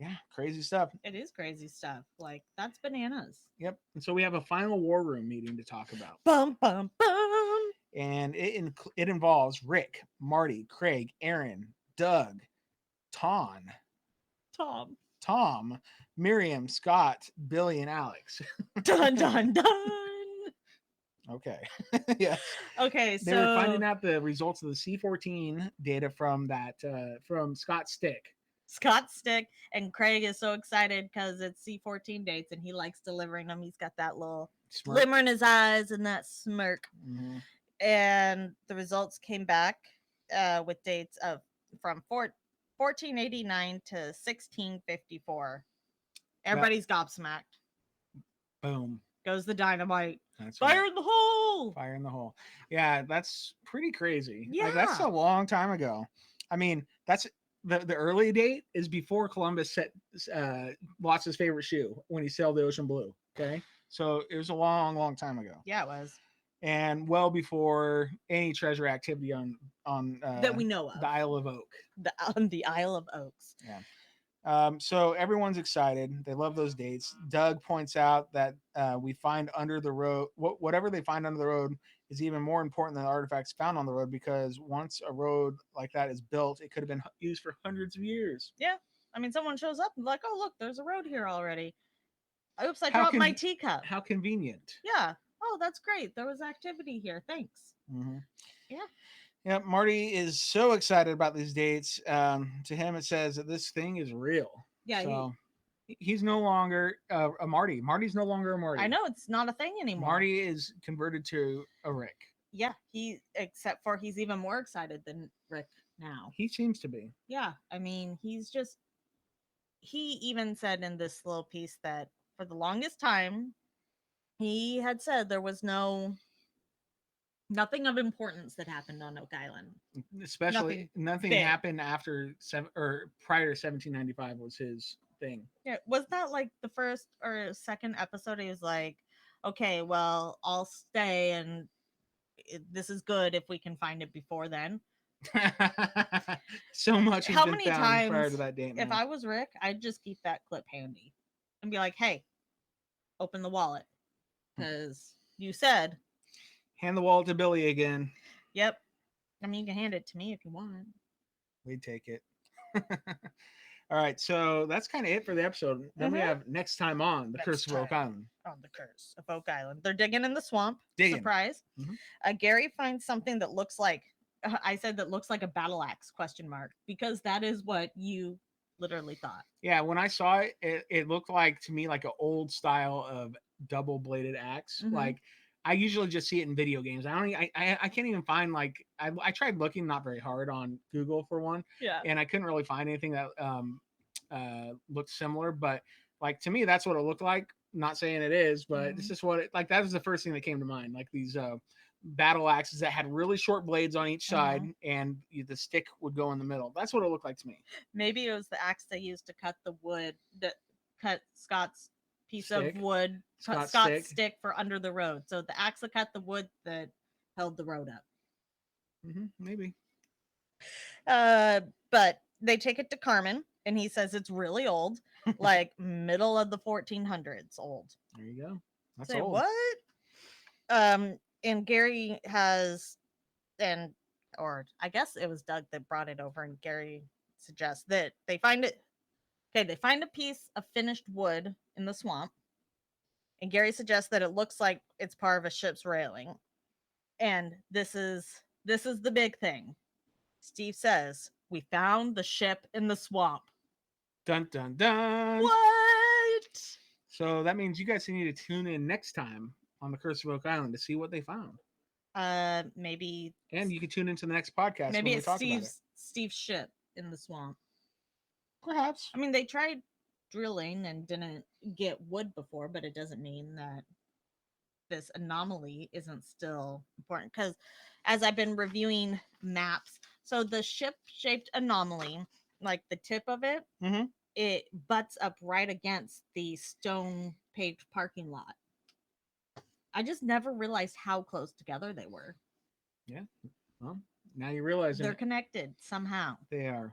[SPEAKER 3] yeah, crazy stuff.
[SPEAKER 2] It is crazy stuff. Like, that's bananas.
[SPEAKER 3] Yep. And so we have a final war room meeting to talk about.
[SPEAKER 2] Bum, bum, bum.
[SPEAKER 3] And it involves Rick, Marty, Craig, Aaron, Doug, Tom, Miriam, Scott, Billy, and Alex.
[SPEAKER 2] Dun, dun, dun.
[SPEAKER 3] Okay. Yes.
[SPEAKER 2] Okay, so
[SPEAKER 3] They were finding out the results of the C14 data from Scott's stick.
[SPEAKER 2] Scott Stick and Craig is so excited because it's C14 dates and he likes delivering them. He's got that little glimmer in his eyes and that smirk.
[SPEAKER 3] Mm-hmm.
[SPEAKER 2] And the results came back with dates of from 1489 to 1654. Everybody's gobsmacked.
[SPEAKER 3] Boom.
[SPEAKER 2] Goes the dynamite.
[SPEAKER 3] That's
[SPEAKER 2] Fire
[SPEAKER 3] right.
[SPEAKER 2] in the hole.
[SPEAKER 3] Fire in the hole. Yeah, that's pretty crazy.
[SPEAKER 2] Yeah.
[SPEAKER 3] Like, that's a long time ago. I mean, that's the early date is before Columbus set lost his favorite shoe when he sailed the ocean blue. Okay. So it was a long time ago.
[SPEAKER 2] Yeah, it was.
[SPEAKER 3] And well before any treasure activity on
[SPEAKER 2] that we know of.
[SPEAKER 3] the Isle of Oak.
[SPEAKER 2] The Isle of Oaks.
[SPEAKER 3] Yeah. So everyone's excited. They love those dates. Doug points out that we find under the road, whatever they find under the road is even more important than the artifacts found on the road, because once a road like that is built, it could have been used for hundreds of years.
[SPEAKER 2] Yeah. I mean, someone shows up and like, oh, look, there's a road here already. Oops, I dropped my teacup.
[SPEAKER 3] How convenient.
[SPEAKER 2] Yeah. Oh, that's great. There was activity here. Thanks.
[SPEAKER 3] Mm-hmm.
[SPEAKER 2] Yeah.
[SPEAKER 3] Yeah, Marty is so excited about these dates. To him, it says that this thing is real.
[SPEAKER 2] Yeah.
[SPEAKER 3] So he's no longer a Marty. Marty's no longer a Marty.
[SPEAKER 2] I know, it's not a thing anymore.
[SPEAKER 3] Marty is converted to a Rick.
[SPEAKER 2] Yeah, except for he's even more excited than Rick now.
[SPEAKER 3] He seems to be.
[SPEAKER 2] Yeah, I mean, he even said in this little piece that for the longest time, he had said there was nothing of importance that happened on Oak Island.
[SPEAKER 3] Especially nothing happened after prior to 1795 was his thing.
[SPEAKER 2] Yeah, was that like the first or second episode? He was like, "Okay, well, I'll stay, and this is good if we can find it before then."
[SPEAKER 3] So much.
[SPEAKER 2] How many times
[SPEAKER 3] prior to that date?
[SPEAKER 2] If I was Rick, I'd just keep that clip handy and be like, "Hey, open the wallet, because you said."
[SPEAKER 3] Hand the wallet to Billy again.
[SPEAKER 2] Yep. I mean, you can hand it to me if you want.
[SPEAKER 3] We'd take it. All right, so that's kind of it for the episode. Then we have next time on The Curse of Oak Island.
[SPEAKER 2] On The Curse of Oak Island. They're digging in the swamp. Surprise.
[SPEAKER 3] Mm-hmm.
[SPEAKER 2] Gary finds something that looks like, I said that looks like a battle axe, ? Because that is what you literally thought.
[SPEAKER 3] Yeah, when I saw it, it looked like to me like an old style of double-bladed axe.
[SPEAKER 2] Mm-hmm.
[SPEAKER 3] Like, I usually just see it in video games. I can't even find, like, I tried looking not very hard on Google for one.
[SPEAKER 2] Yeah.
[SPEAKER 3] And I couldn't really find anything that looked similar. But, like, to me, that's what it looked like. Not saying it is, but it's just what that was the first thing that came to mind. Like these battle axes that had really short blades on each side, and the stick would go in the middle. That's what it looked like to me.
[SPEAKER 2] Maybe it was the axe they used to cut the wood, that cut Scott's piece of wood, Scott's stick for under the road. So the axe that cut the wood that held the road up.
[SPEAKER 3] Maybe.
[SPEAKER 2] But they take it to Carmen, and he says it's really old, like middle of the 1400s old.
[SPEAKER 3] There you go. That's
[SPEAKER 2] Say
[SPEAKER 3] old.
[SPEAKER 2] What? And Gary has, or I guess it was Doug that brought it over, and Gary suggests that they find it. Okay, they find a piece of finished wood in the swamp, and Gary suggests that it looks like it's part of a ship's railing. And this is the big thing. Steve says, "We found the ship in the swamp."
[SPEAKER 3] Dun dun dun.
[SPEAKER 2] What?
[SPEAKER 3] So that means you guys need to tune in next time on The Curse of Oak Island to see what they found.
[SPEAKER 2] Maybe.
[SPEAKER 3] And you can tune into the next podcast.
[SPEAKER 2] Maybe it's Steve's ship in the swamp.
[SPEAKER 3] Perhaps.
[SPEAKER 2] I mean, they tried drilling and didn't get wood before, but it doesn't mean that this anomaly isn't still important. Because as I've been reviewing maps, so the ship-shaped anomaly, like the tip of it, it butts up right against the stone-paved parking lot. I just never realized how close together they were.
[SPEAKER 3] Yeah. Well, now you realize
[SPEAKER 2] they're connected somehow.
[SPEAKER 3] They are.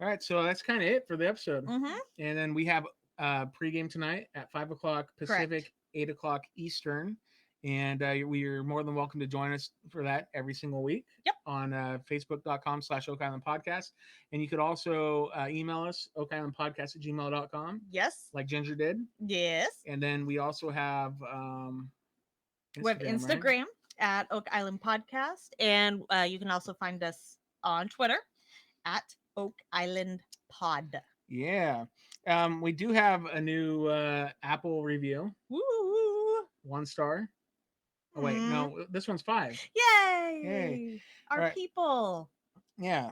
[SPEAKER 3] All right, so that's kind of it for the episode.
[SPEAKER 2] Mm-hmm.
[SPEAKER 3] And then we have pregame tonight at 5 o'clock Pacific,
[SPEAKER 2] Correct.
[SPEAKER 3] 8 o'clock Eastern. And we are more than welcome to join us for that every single week.
[SPEAKER 2] Yep.
[SPEAKER 3] On Facebook.com/OakIslandPodcast. And you could also email us, OakIslandPodcast@gmail.com.
[SPEAKER 2] Yes.
[SPEAKER 3] Like Ginger did.
[SPEAKER 2] Yes.
[SPEAKER 3] And then we also have
[SPEAKER 2] we have Instagram at Oak Island Podcast. And you can also find us on Twitter at Oak Island Pod.
[SPEAKER 3] Yeah. We do have a new Apple review.
[SPEAKER 2] Woo!
[SPEAKER 3] 1 star. Oh wait, no, this one's 5.
[SPEAKER 2] Yay!
[SPEAKER 3] Yay.
[SPEAKER 2] Our
[SPEAKER 3] right.
[SPEAKER 2] people.
[SPEAKER 3] Yeah.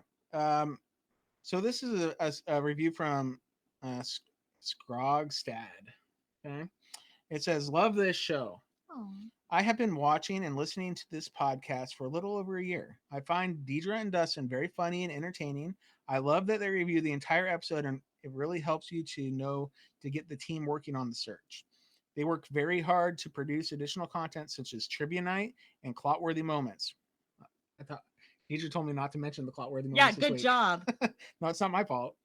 [SPEAKER 3] So this is a review from Scrogstad. Okay. It says, "Love this show.
[SPEAKER 2] Oh.
[SPEAKER 3] I have been watching and listening to this podcast for a little over a year. I find Deidre and Dustin very funny and entertaining. I love that they review the entire episode, and it really helps you to know to get the team working on the search. They work very hard to produce additional content such as trivia night and clot-worthy moments." I thought Deidre told me not to mention the clot-worthy moments.
[SPEAKER 2] Yeah,
[SPEAKER 3] this
[SPEAKER 2] good
[SPEAKER 3] week.
[SPEAKER 2] job.
[SPEAKER 3] No, it's not my fault.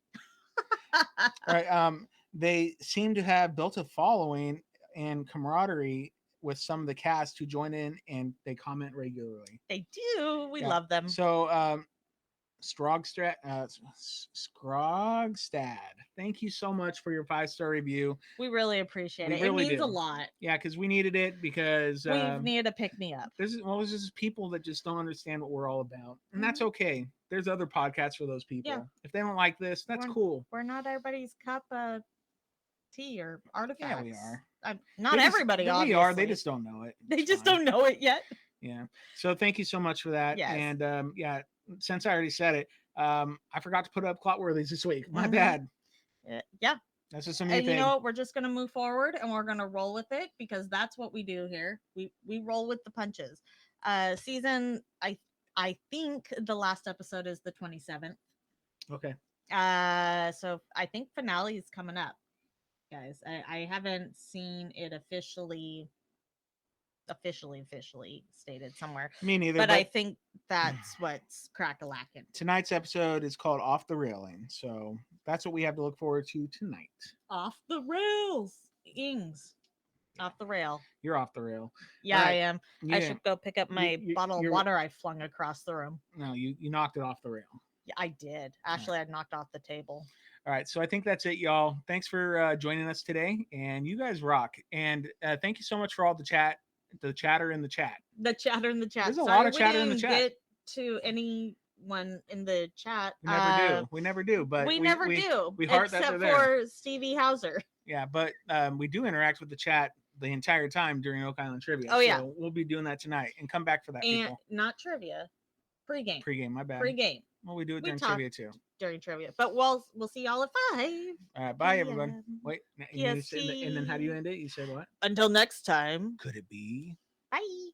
[SPEAKER 3] All right. They seem to have built a following and camaraderie with some of the cast who join in, and they comment regularly.
[SPEAKER 2] They do. We love them.
[SPEAKER 3] So, Scrogstad, thank you so much for your 5-star review.
[SPEAKER 2] We really appreciate it.
[SPEAKER 3] Really
[SPEAKER 2] it means
[SPEAKER 3] do.
[SPEAKER 2] a lot.
[SPEAKER 3] Yeah, because we needed it because
[SPEAKER 2] we needed a pick me up.
[SPEAKER 3] There's just people that just don't understand what we're all about, and that's okay. There's other podcasts for those people.
[SPEAKER 2] Yeah.
[SPEAKER 3] If they don't like this, that's cool.
[SPEAKER 2] We're not everybody's cup of tea or artifacts.
[SPEAKER 3] Yeah, we are.
[SPEAKER 2] Not everybody. Obviously.
[SPEAKER 3] We are. They just don't know it.
[SPEAKER 2] They just don't know it yet.
[SPEAKER 3] Yeah. So thank you so much for that.
[SPEAKER 2] Yes.
[SPEAKER 3] And yeah, since I already said it, I forgot to put up clotworthies this week. My bad.
[SPEAKER 2] Yeah.
[SPEAKER 3] That's just a new
[SPEAKER 2] and
[SPEAKER 3] thing.
[SPEAKER 2] You know what? We're just gonna move forward and we're gonna roll with it because that's what we do here. We roll with the punches. Season I think the last episode is the 27th.
[SPEAKER 3] Okay.
[SPEAKER 2] So I think finale is coming up, guys. I haven't seen it officially stated somewhere.
[SPEAKER 3] Me neither.
[SPEAKER 2] But I think that's what's crack-a-lackin'.
[SPEAKER 3] Tonight's episode is called Off the Railing. So that's what we have to look forward to tonight.
[SPEAKER 2] Off the rails. Ings. Off the rail.
[SPEAKER 3] You're off the rail.
[SPEAKER 2] Yeah,
[SPEAKER 3] right.
[SPEAKER 2] I am. I should go pick up my bottle of water I flung across the room.
[SPEAKER 3] No, you knocked it off the rail.
[SPEAKER 2] Yeah, I did. Actually, I knocked off the table.
[SPEAKER 3] All right. So I think that's it, y'all. Thanks for joining us today. And you guys rock. And thank you so much for all the chatter in the chat.
[SPEAKER 2] The chatter in the chat.
[SPEAKER 3] There's a lot of chatter in the chat.
[SPEAKER 2] Get to anyone in the chat.
[SPEAKER 3] We never do. But
[SPEAKER 2] we never do.
[SPEAKER 3] We heart
[SPEAKER 2] except
[SPEAKER 3] that they're
[SPEAKER 2] for
[SPEAKER 3] there.
[SPEAKER 2] Stevie Hauser.
[SPEAKER 3] Yeah, but we do interact with the chat the entire time during Oak Island Trivia.
[SPEAKER 2] Oh, yeah.
[SPEAKER 3] So we'll be doing that tonight. And come back for that,
[SPEAKER 2] and
[SPEAKER 3] people.
[SPEAKER 2] Not trivia. Pre-game.
[SPEAKER 3] Pre-game, my bad.
[SPEAKER 2] Pre-game.
[SPEAKER 3] Well, we do it during trivia, too.
[SPEAKER 2] During trivia. But we'll see y'all at 5.
[SPEAKER 3] All right, bye, everyone. Wait, and then how do you end it? You said what?
[SPEAKER 2] Until next time.
[SPEAKER 3] Could it be?
[SPEAKER 2] Bye.